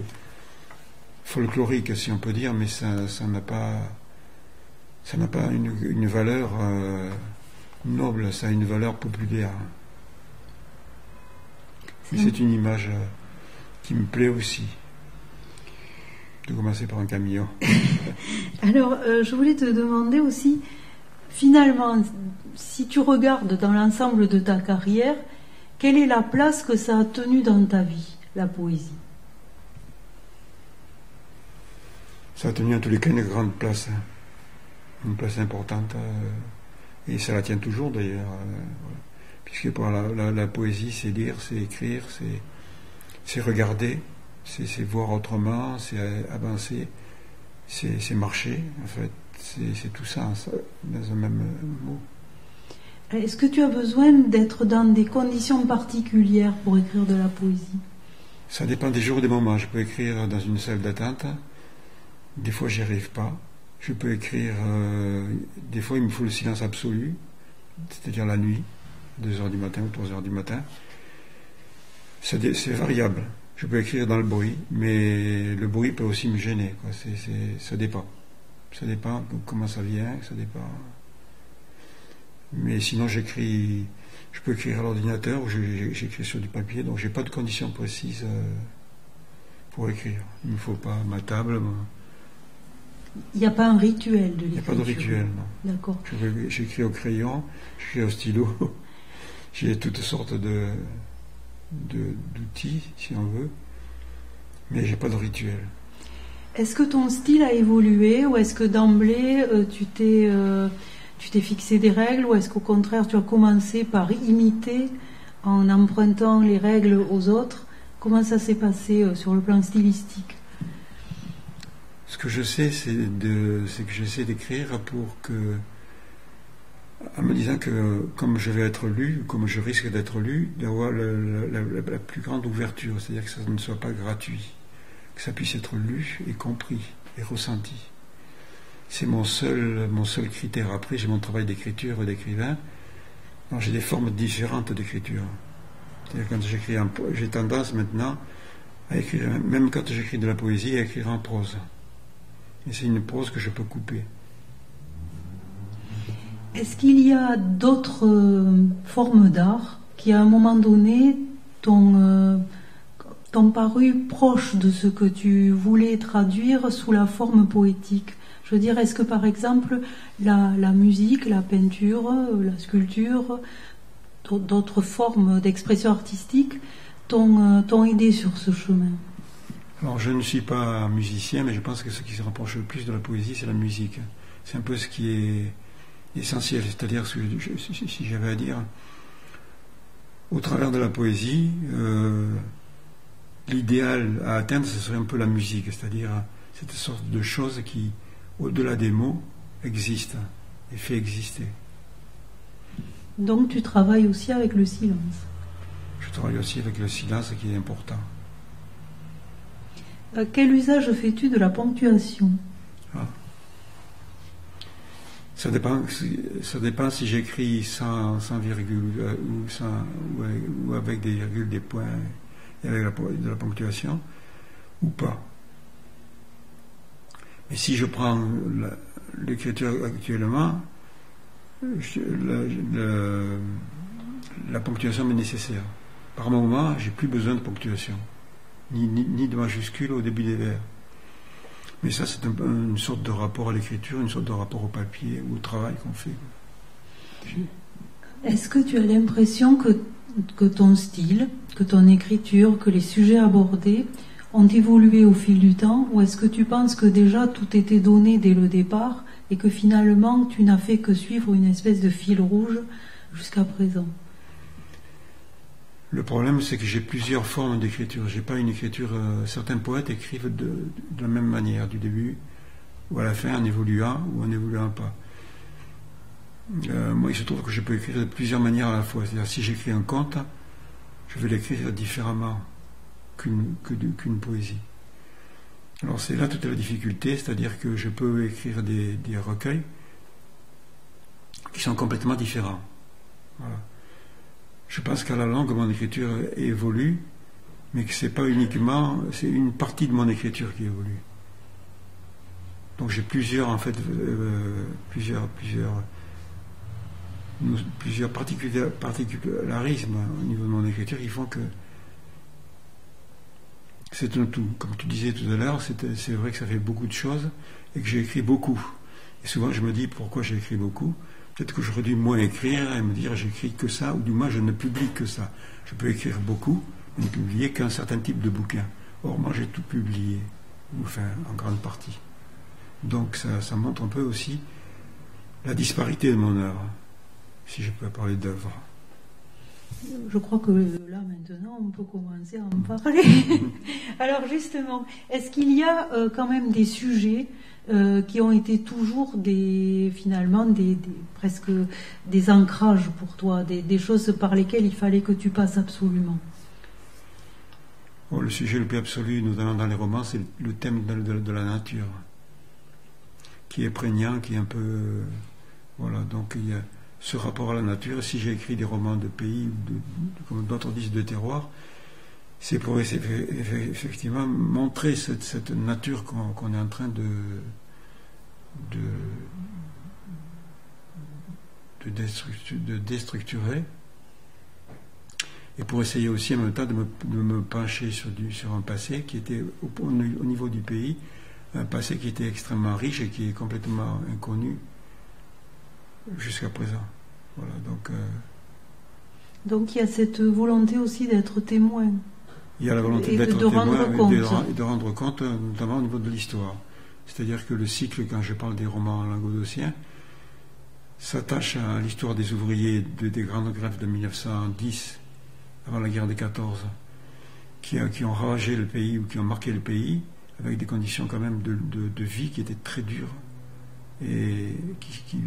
folklorique si on peut dire, mais ça n'a pas une valeur noble, ça a une valeur populaire. Et c'est une image qui me plaît aussi, de commencer par un camion. Alors, je voulais te demander aussi, finalement, si tu regardes dans l'ensemble de ta carrière, quelle est la place que ça a tenue dans ta vie, la poésie? Ça a tenu en tous les cas une grande place, une place importante, et ça la tient toujours d'ailleurs. Voilà. Puisque pour la poésie, c'est lire, c'est écrire, c'est regarder, c'est voir autrement, c'est avancer, c'est marcher, en fait. C'est tout ça dans un même mot. Est-ce que tu as besoin d'être dans des conditions particulières pour écrire de la poésie? Ça dépend des jours et des moments. Je peux écrire dans une salle d'attente. Des fois, j'y arrive pas. Je peux écrire... des fois, il me faut le silence absolu, c'est-à-dire la nuit, 2h du matin ou 3h du matin. C'est variable. Je peux écrire dans le bruit, mais le bruit peut aussi me gêner, quoi. Ça dépend. Ça dépend comment ça vient, ça dépend. Mais sinon, j'écris Je peux écrire à l'ordinateur ou j'écris sur du papier, donc j'ai pas de conditions précises pour écrire. Il ne me faut pas ma table. Il n'y a pas un rituel de l'écriture. Il n'y a pas de rituel, non. D'accord. J'écris au crayon, j'écris au stylo. J'ai toutes sortes d'outils, si on veut, mais j'ai pas de rituel. Est-ce que ton style a évolué ou est-ce que d'emblée tu t'es fixé des règles ou est-ce qu'au contraire tu as commencé par imiter en empruntant les règles aux autres? Comment ça s'est passé sur le plan stylistique? Ce que je sais, c'est que j'essaie d'écrire en me disant que comme je vais être lu, comme je risque d'être lu, d'avoir la plus grande ouverture, c'est-à-dire que ça ne soit pas gratuit, que ça puisse être lu et compris et ressenti. C'est mon seul critère. Après, j'ai mon travail d'écriture et d'écrivain. Alors, j'ai des formes différentes d'écriture. C'est-à-dire quand j'écris j'ai tendance maintenant à écrire, même quand j'écris de la poésie, à écrire en prose. Et c'est une prose que je peux couper. Est-ce qu'il y a d'autres formes d'art qui, à un moment donné, t'ont paru proches de ce que tu voulais traduire sous la forme poétique? Je veux dire, est-ce que par exemple la musique, la peinture, la sculpture, d'autres formes d'expression artistique t'ont aidé sur ce chemin? Alors je ne suis pas musicien, mais je pense que ce qui se rapproche le plus de la poésie, c'est la musique. C'est un peu ce qui est essentiel, c'est-à-dire, si j'avais à dire, au travers de la poésie, l'idéal à atteindre, ce serait un peu la musique, c'est-à-dire cette sorte de chose qui, au-delà des mots, existe et fait exister. Donc tu travailles aussi avec le silence? Je travaille aussi avec le silence qui est important. Quel usage fais-tu de la ponctuation? Ça dépend si j'écris sans virgule ou avec des virgules, des points et avec de la ponctuation ou pas. Mais si je prends l'écriture actuellement, la ponctuation m'est nécessaire. Par moment, j'ai plus besoin de ponctuation, ni de majuscules au début des vers. Mais ça, c'est une sorte de rapport à l'écriture, une sorte de rapport au papier, au travail qu'on fait. Est-ce que tu as l'impression que ton style, que ton écriture, que les sujets abordés ont évolué au fil du temps, ou est-ce que tu penses que déjà tout était donné dès le départ et que finalement tu n'as fait que suivre une espèce de fil rouge jusqu'à présent? Le problème, c'est que j'ai plusieurs formes d'écriture. J'ai pas une écriture. Certains poètes écrivent de la même manière, du début ou à la fin, en évoluant ou en évoluant pas. Moi, il se trouve que je peux écrire de plusieurs manières à la fois. C'est-à-dire, si j'écris un conte, je vais l'écrire différemment qu'une poésie. Alors, c'est là toute la difficulté, c'est-à-dire que je peux écrire des recueils qui sont complètement différents. Voilà. Je pense qu'à la longue, mon écriture évolue, mais que c'est pas uniquement, c'est une partie de mon écriture qui évolue. Donc j'ai plusieurs particularismes au niveau de mon écriture qui font que c'est un tout. Comme tu disais tout à l'heure, c'est vrai que ça fait beaucoup de choses et que j'ai écrit beaucoup. Et souvent je me dis pourquoi j'ai écrit beaucoup. Peut-être que j'aurais dû moins écrire et me dire j'écris que ça, ou du moins je ne publie que ça. Je peux écrire beaucoup, mais ne publier qu'un certain type de bouquin. Or, moi j'ai tout publié, enfin en grande partie. Donc ça montre un peu aussi la disparité de mon œuvre, si je peux parler d'œuvre. Je crois que là maintenant on peut commencer à en parler. Alors justement, est-ce qu'il y a quand même des sujets qui ont été toujours presque des ancrages pour toi, des choses par lesquelles il fallait que tu passes absolument? Bon, le sujet le plus absolu, notamment dans les romans, c'est le thème de la nature, qui est prégnant, qui est un peu... voilà, donc il y a ce rapport à la nature. Si j'ai écrit des romans de pays, comme d'autres disent de terroir, c'est pour effectivement montrer cette nature qu'on est en train de déstructurer et pour essayer aussi en même temps de me pencher sur un passé qui était au niveau du pays, un passé qui était extrêmement riche et qui est complètement inconnu jusqu'à présent. Voilà, donc il y a cette volonté aussi d'être témoin. Il y a la volonté d'être témoin et de rendre compte, notamment au niveau de l'histoire. C'est-à-dire que le cycle, quand je parle des romans languedociens, s'attache à l'histoire des ouvriers des grandes grèves de 1910, avant la guerre des 14, qui ont ravagé le pays ou qui ont marqué le pays, avec des conditions quand même de vie qui étaient très dures et qui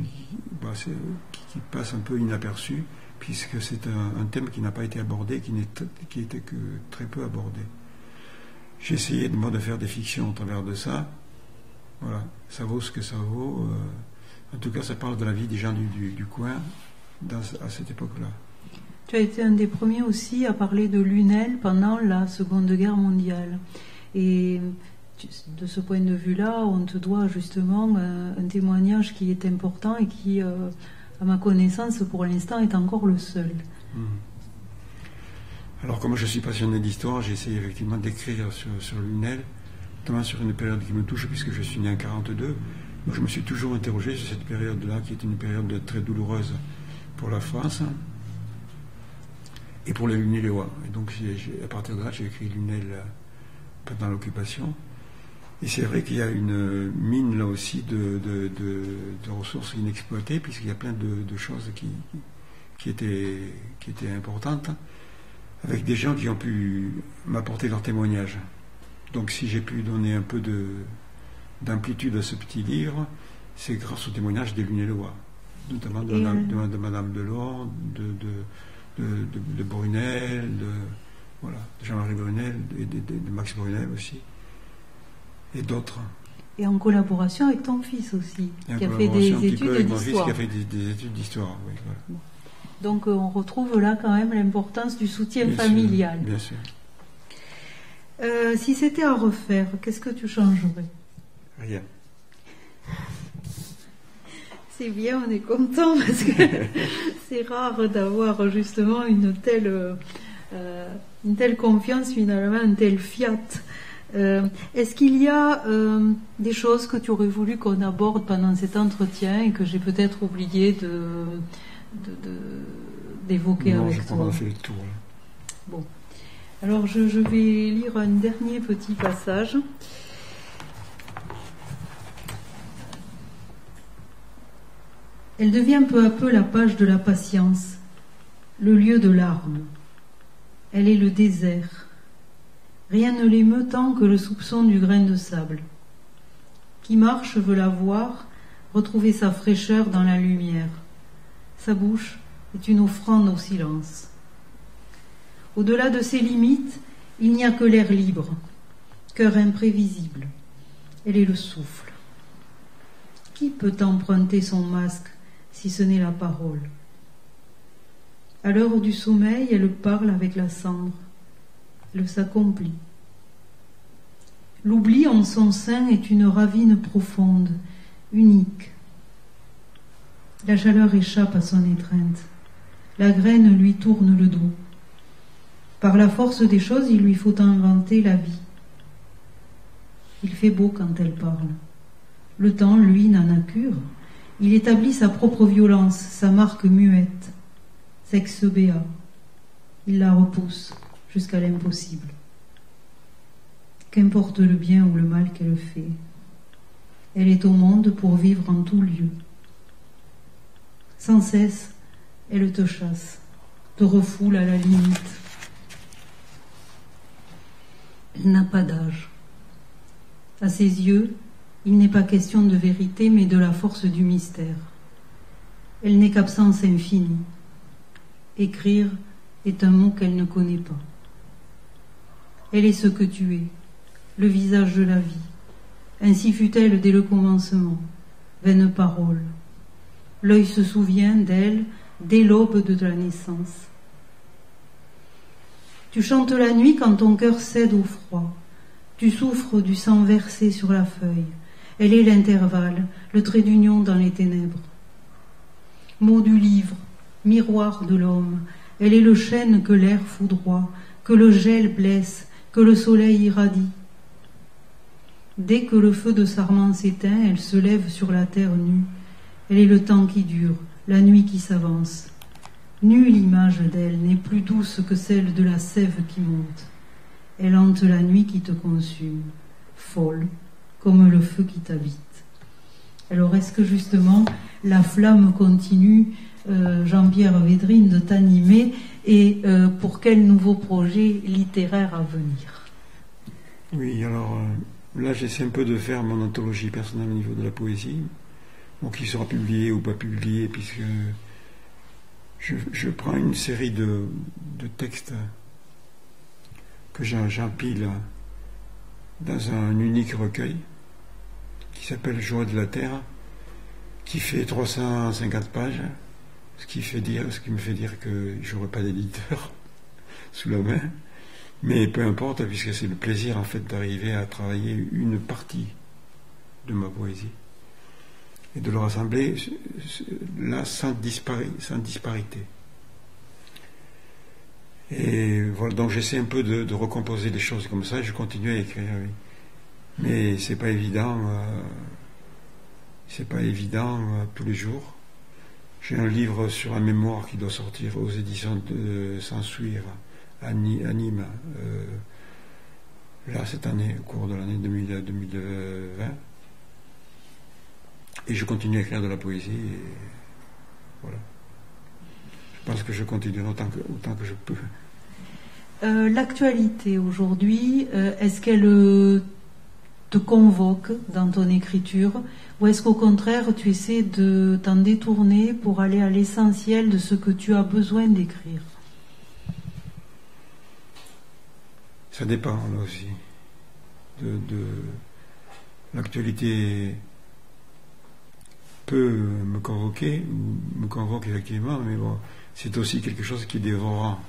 passent un peu inaperçues, puisque c'est un thème qui n'a pas été abordé, qui était que très peu abordé. J'ai essayé moi de faire des fictions au travers de ça. Voilà, ça vaut ce que ça vaut. En tout cas, ça parle de la vie des gens du coin à cette époque-là. Tu as été un des premiers aussi à parler de Lunel pendant la Seconde Guerre mondiale. Et de ce point de vue-là, on te doit justement un témoignage qui est important et qui, à ma connaissance, pour l'instant, est encore le seul. Alors, comme je suis passionné d'histoire, j'ai essayé effectivement d'écrire sur Lunel, notamment sur une période qui me touche, puisque je suis né en 1942. Donc, je me suis toujours interrogé sur cette période-là, qui est une période très douloureuse pour la France et pour les Lunélois. Et donc, à partir de là, j'ai écrit Lunel pendant l'occupation. Et c'est vrai qu'il y a une mine là aussi de ressources inexploitées, puisqu'il y a plein de choses qui étaient importantes, avec des gens qui ont pu m'apporter leur témoignage. Donc si j'ai pu donner un peu d'amplitude à ce petit livre, c'est grâce au témoignage des Lunélois, notamment de Madame Delors, de Brunel, de Jean-Marie Brunel, et de Max Brunel aussi. Et d'autres. Et en collaboration avec ton fils aussi, qui a fait des études d'histoire. Qui a fait des études d'histoire, oui. Voilà. Bon. Donc on retrouve là quand même l'importance du soutien familial. Bien sûr. Si c'était à refaire, qu'est-ce que tu changerais? Rien. C'est bien, on est content parce que c'est rare d'avoir justement une telle confiance finalement, un tel fiat. Est-ce qu'il y a des choses que tu aurais voulu qu'on aborde pendant cet entretien et que j'ai peut-être oublié d'évoquer avec toi? Non, je crois qu'on a fait le tour. Là. Bon. Alors je vais lire un dernier petit passage. Elle devient peu à peu la page de la patience, le lieu de larmes. Elle est le désert. Rien ne l'émeut tant que le soupçon du grain de sable. Qui marche veut la voir, retrouver sa fraîcheur dans la lumière. Sa bouche est une offrande au silence. Au-delà de ses limites, il n'y a que l'air libre, cœur imprévisible. Elle est le souffle. Qui peut emprunter son masque si ce n'est la parole? À l'heure du sommeil, elle parle avec la cendre. Elle s'accomplit. L'oubli en son sein est une ravine profonde, unique. La chaleur échappe à son étreinte. La graine lui tourne le dos. Par la force des choses, il lui faut inventer la vie. Il fait beau quand elle parle. Le temps, lui, n'en a cure. Il établit sa propre violence, sa marque muette. Sexe béat. Il la repousse jusqu'à l'impossible. Qu'importe le bien ou le mal qu'elle fait, elle est au monde pour vivre en tout lieu. Sans cesse, elle te chasse, te refoule à la limite. Elle n'a pas d'âge. À ses yeux, il n'est pas question de vérité, mais de la force du mystère. Elle n'est qu'absence infinie. Écrire est un mot qu'elle ne connaît pas. Elle est ce que tu es, le visage de la vie. Ainsi fut-elle dès le commencement, vaine parole. L'œil se souvient d'elle dès l'aube de la naissance. Tu chantes la nuit quand ton cœur cède au froid. Tu souffres du sang versé sur la feuille. Elle est l'intervalle, le trait d'union dans les ténèbres. Mot du livre, miroir de l'homme, Elle est le chêne que l'air foudroie, que le gel blesse, que le soleil irradie. Dès que le feu de sarment s'éteint, elle se lève sur la terre nue. Elle est le temps qui dure, la nuit qui s'avance. Nulle image d'elle n'est plus douce que celle de la sève qui monte. Elle hante la nuit qui te consume, folle, comme le feu qui t'habite. Alors, est-ce que justement la flamme continue, Jean-Pierre Védrine, de t'animer, et pour quel nouveau projet littéraire à venir? Oui, alors là j'essaie un peu de faire mon anthologie personnelle au niveau de la poésie, bon, qui sera publiée ou pas publiée, puisque je prends une série de textes que j'empile dans un unique recueil qui s'appelle Joie de la Terre, qui fait 350 pages, ce qui me fait dire que j'aurai pas d'éditeur sous la main, mais peu importe, puisque c'est le plaisir en fait d'arriver à travailler une partie de ma poésie et de le rassembler là sans disparité. Et voilà, donc j'essaie un peu de recomposer les choses comme ça, et je continue à écrire, oui. Mais c'est pas évident tous les jours. J'ai un livre sur la mémoire qui doit sortir aux éditions de Sansuire à Nîmes, là cette année, au cours de l'année 2020. Et je continue à écrire de la poésie, et voilà. Je pense que je continuerai autant que je peux. L'actualité aujourd'hui, est-ce qu'elle te convoque dans ton écriture, ou est-ce qu'au contraire tu essaies de t'en détourner pour aller à l'essentiel de ce que tu as besoin d'écrire? Ça dépend là aussi de l'actualité. Peut me convoquer, ou me convoque effectivement, mais bon, c'est aussi quelque chose qui est dévorant.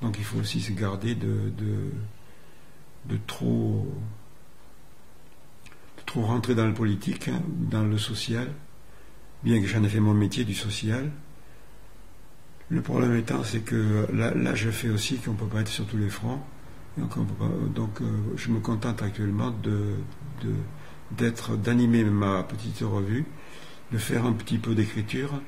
Donc il faut aussi se garder de trop rentrer dans le politique, hein, dans le social, bien que j'en ai fait mon métier du social. Le problème étant, c'est que là je fais aussi qu'on ne peut pas être sur tous les fronts, donc je me contente actuellement d'animer ma petite revue, de faire un petit peu d'écriture,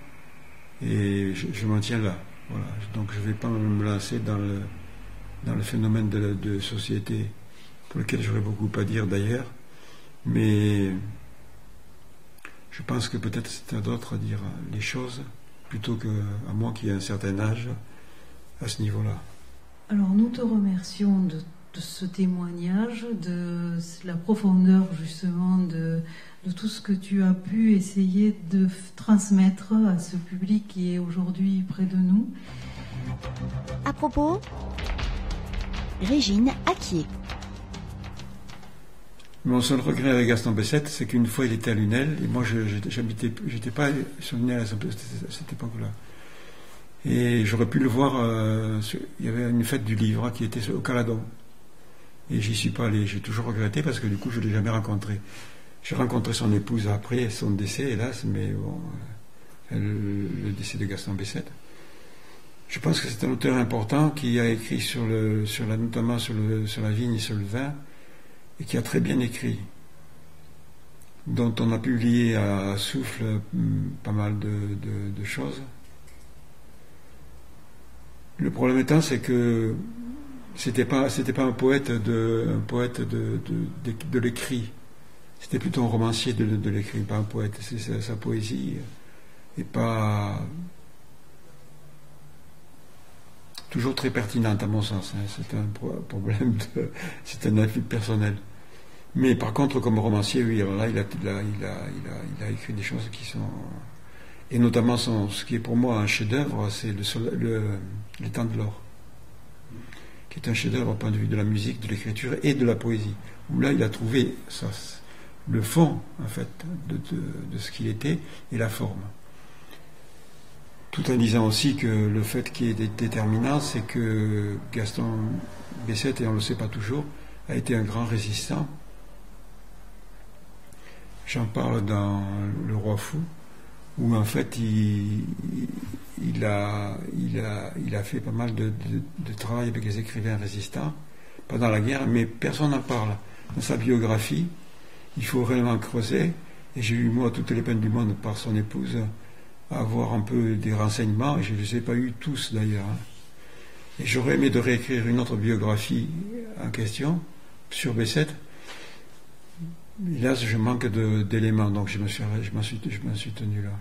et je m'en tiens là. Voilà. Donc je ne vais pas me lancer dans le phénomène de société, pour lequel j'aurais beaucoup à dire d'ailleurs, mais je pense que peut-être c'est à d'autres à dire les choses, plutôt qu'à moi qui ai un certain âge à ce niveau-là. Alors nous te remercions de ce témoignage, de la profondeur justement de tout ce que tu as pu essayer de transmettre à ce public qui est aujourd'hui près de nous. À propos, Régine Acquier. Mon seul regret avec Gaston Bessette, c'est qu'une fois il était à Lunel, et moi j'étais pas sur Lunel à cette époque-là. Et j'aurais pu le voir, il y avait une fête du livre qui était au Caladon. Et j'y suis pas allé, j'ai toujours regretté parce que du coup je ne l'ai jamais rencontré. J'ai rencontré son épouse après son décès, hélas, mais bon, le décès de Gaston Bessette. Je pense que c'est un auteur important qui a écrit notamment sur la vigne et sur le vin, et qui a très bien écrit, dont on a publié à Souffle pas mal de choses. Le problème étant, c'est que c'était pas un poète de l'écrit. C'était plutôt un romancier de l'écrit, pas un poète. Sa poésie n'est pas toujours très pertinente à mon sens. Hein. C'est un problème, c'est un avis personnel. Mais par contre, comme romancier, oui, alors là, il a écrit des choses qui sont, et notamment ce qui est pour moi un chef-d'œuvre, c'est Les Temps de l'Or, qui est un chef-d'œuvre au point de vue de la musique, de l'écriture et de la poésie. Où là, il a trouvé le fond, en fait, de ce qu'il était et la forme. Tout en disant aussi que le fait qui est déterminant, c'est que Gaston Bessette, et on ne le sait pas toujours, a été un grand résistant. J'en parle dans Le Roi Fou, où en fait il a fait pas mal de travail avec les écrivains résistants pendant la guerre, mais personne n'en parle. Dans sa biographie, il faut réellement creuser, et j'ai eu moi toutes les peines du monde par son épouse à avoir un peu des renseignements, et je ne les ai pas eu tous d'ailleurs. Et j'aurais aimé de réécrire une autre biographie en question sur Bessette. Hélas, je manque d'éléments, donc je m'en suis tenu là.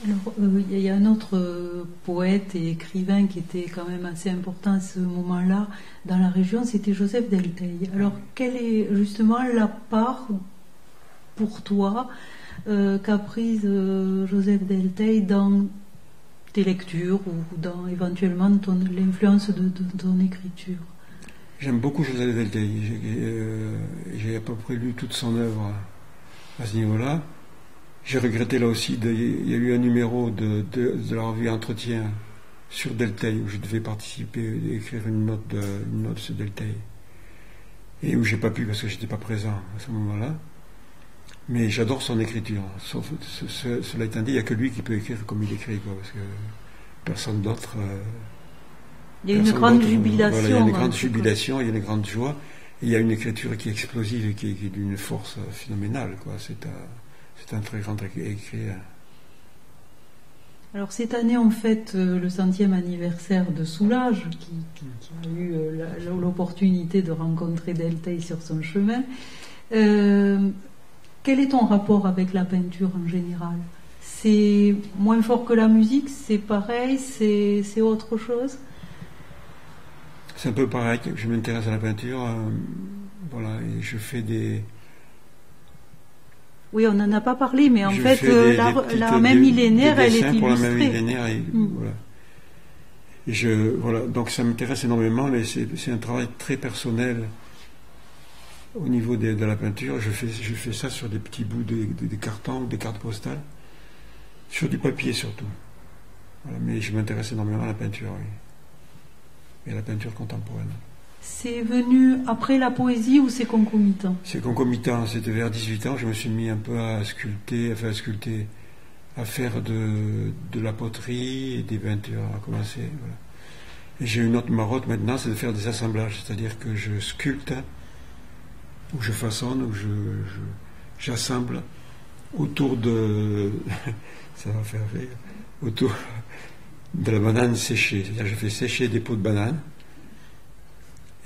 Alors, il y a un autre poète et écrivain qui était quand même assez important à ce moment-là dans la région, c'était Joseph Delteil. Alors, quelle est justement la part pour toi qu'a prise Joseph Delteil dans tes lectures ou dans éventuellement l'influence de ton écriture? J'aime beaucoup Joseph Delteil. J'ai à peu près lu toute son œuvre à ce niveau-là. J'ai regretté là aussi, il y a eu un numéro de la revue Entretien sur Delteil où je devais participer, écrire une note sur Delteil. Et où j'ai pas pu parce que j'étais pas présent à ce moment-là. Mais j'adore son écriture. Sauf, cela étant dit, il n'y a que lui qui peut écrire comme il écrit, quoi, parce que personne d'autre. Il y a une grande jubilation. Voilà, il y a une grande jubilation, il y a une grande joie. Et il y a une écriture qui est explosive et qui est d'une force phénoménale, quoi. C'est un très grand écrivain. Alors cette année, on fête le 100e anniversaire de Soulages, qui a eu l'opportunité de rencontrer Delteil sur son chemin. Quel est ton rapport avec la peinture en général? C'est moins fort que la musique? C'est pareil? C'est autre chose? C'est un peu pareil. Je m'intéresse à la peinture. Voilà, et je fais des... Oui, on n'en a pas parlé, mais en fait, la main millénaire, elle est illustrée. Pour la main millénaire, voilà. Et voilà. Donc ça m'intéresse énormément, mais c'est un travail très personnel au niveau de la peinture. Je fais ça sur des petits bouts de cartons, des cartes postales, sur du papier surtout. Voilà, mais je m'intéresse énormément à la peinture, oui. Et à la peinture contemporaine. C'est venu après la poésie ou c'est concomitant? C'est concomitant. C'était vers 18 ans, je me suis mis un peu à faire de la poterie et des peintures, à commencer. Voilà. Et j'ai une autre marotte maintenant, c'est de faire des assemblages, c'est-à-dire que je sculpte, ou je façonne, ou j'assemble autour de... ça va faire rire. Autour de la banane séchée. C'est-à-dire que je fais sécher des peaux de banane,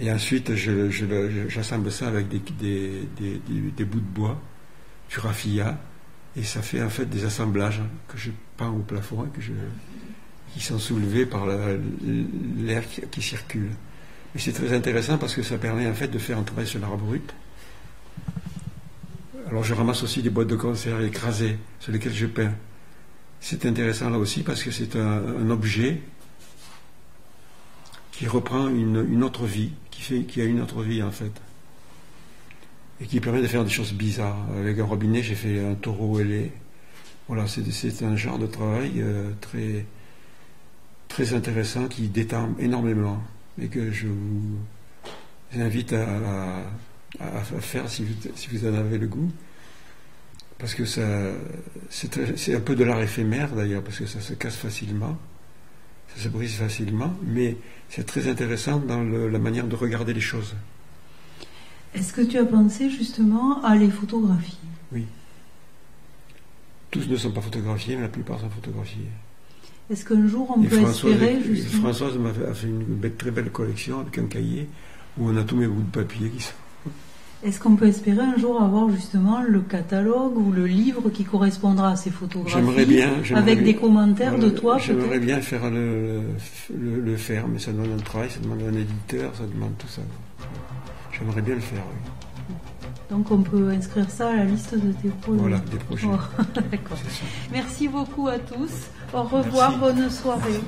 et ensuite j'assemble ça avec des bouts de bois, du raffia, et ça fait en fait des assemblages que je peins au plafond, qui sont soulevés par l'air qui circule. Et c'est très intéressant parce que ça permet en fait de faire un travail sur l'art brut. Alors je ramasse aussi des boîtes de conserve écrasées sur lesquelles je peins. C'est intéressant là aussi parce que c'est un objet qui reprend une autre vie, qui a une autre vie en fait, et qui permet de faire des choses bizarres. Avec un robinet, j'ai fait un taureau ailé. Voilà, c'est un genre de travail très, très intéressant qui détend énormément et que je vous invite à faire si vous en avez le goût. Parce que c'est un peu de l'art éphémère d'ailleurs, parce que ça se casse facilement, ça se brise facilement, mais c'est très intéressant dans la manière de regarder les choses. Est-ce que tu as pensé justement à les photographier? Oui. Tous ne sont pas photographiés, mais la plupart sont photographiés. Est-ce qu'un jour on peut espérer justement... Françoise a fait une très belle collection avec un cahier où on a tous mes bouts de papier qui sont... Est-ce qu'on peut espérer un jour avoir justement le catalogue ou le livre qui correspondra à ces photographies? J'aimerais bien, avec des commentaires de toi j'aimerais peut-être? bien faire le faire, mais ça demande un travail, ça demande un éditeur, ça demande tout ça. J'aimerais bien le faire, oui. Donc on peut inscrire ça à la liste de tes projets. Voilà, des projets. Oh, d'accord. Merci beaucoup à tous. Au revoir, bonne soirée.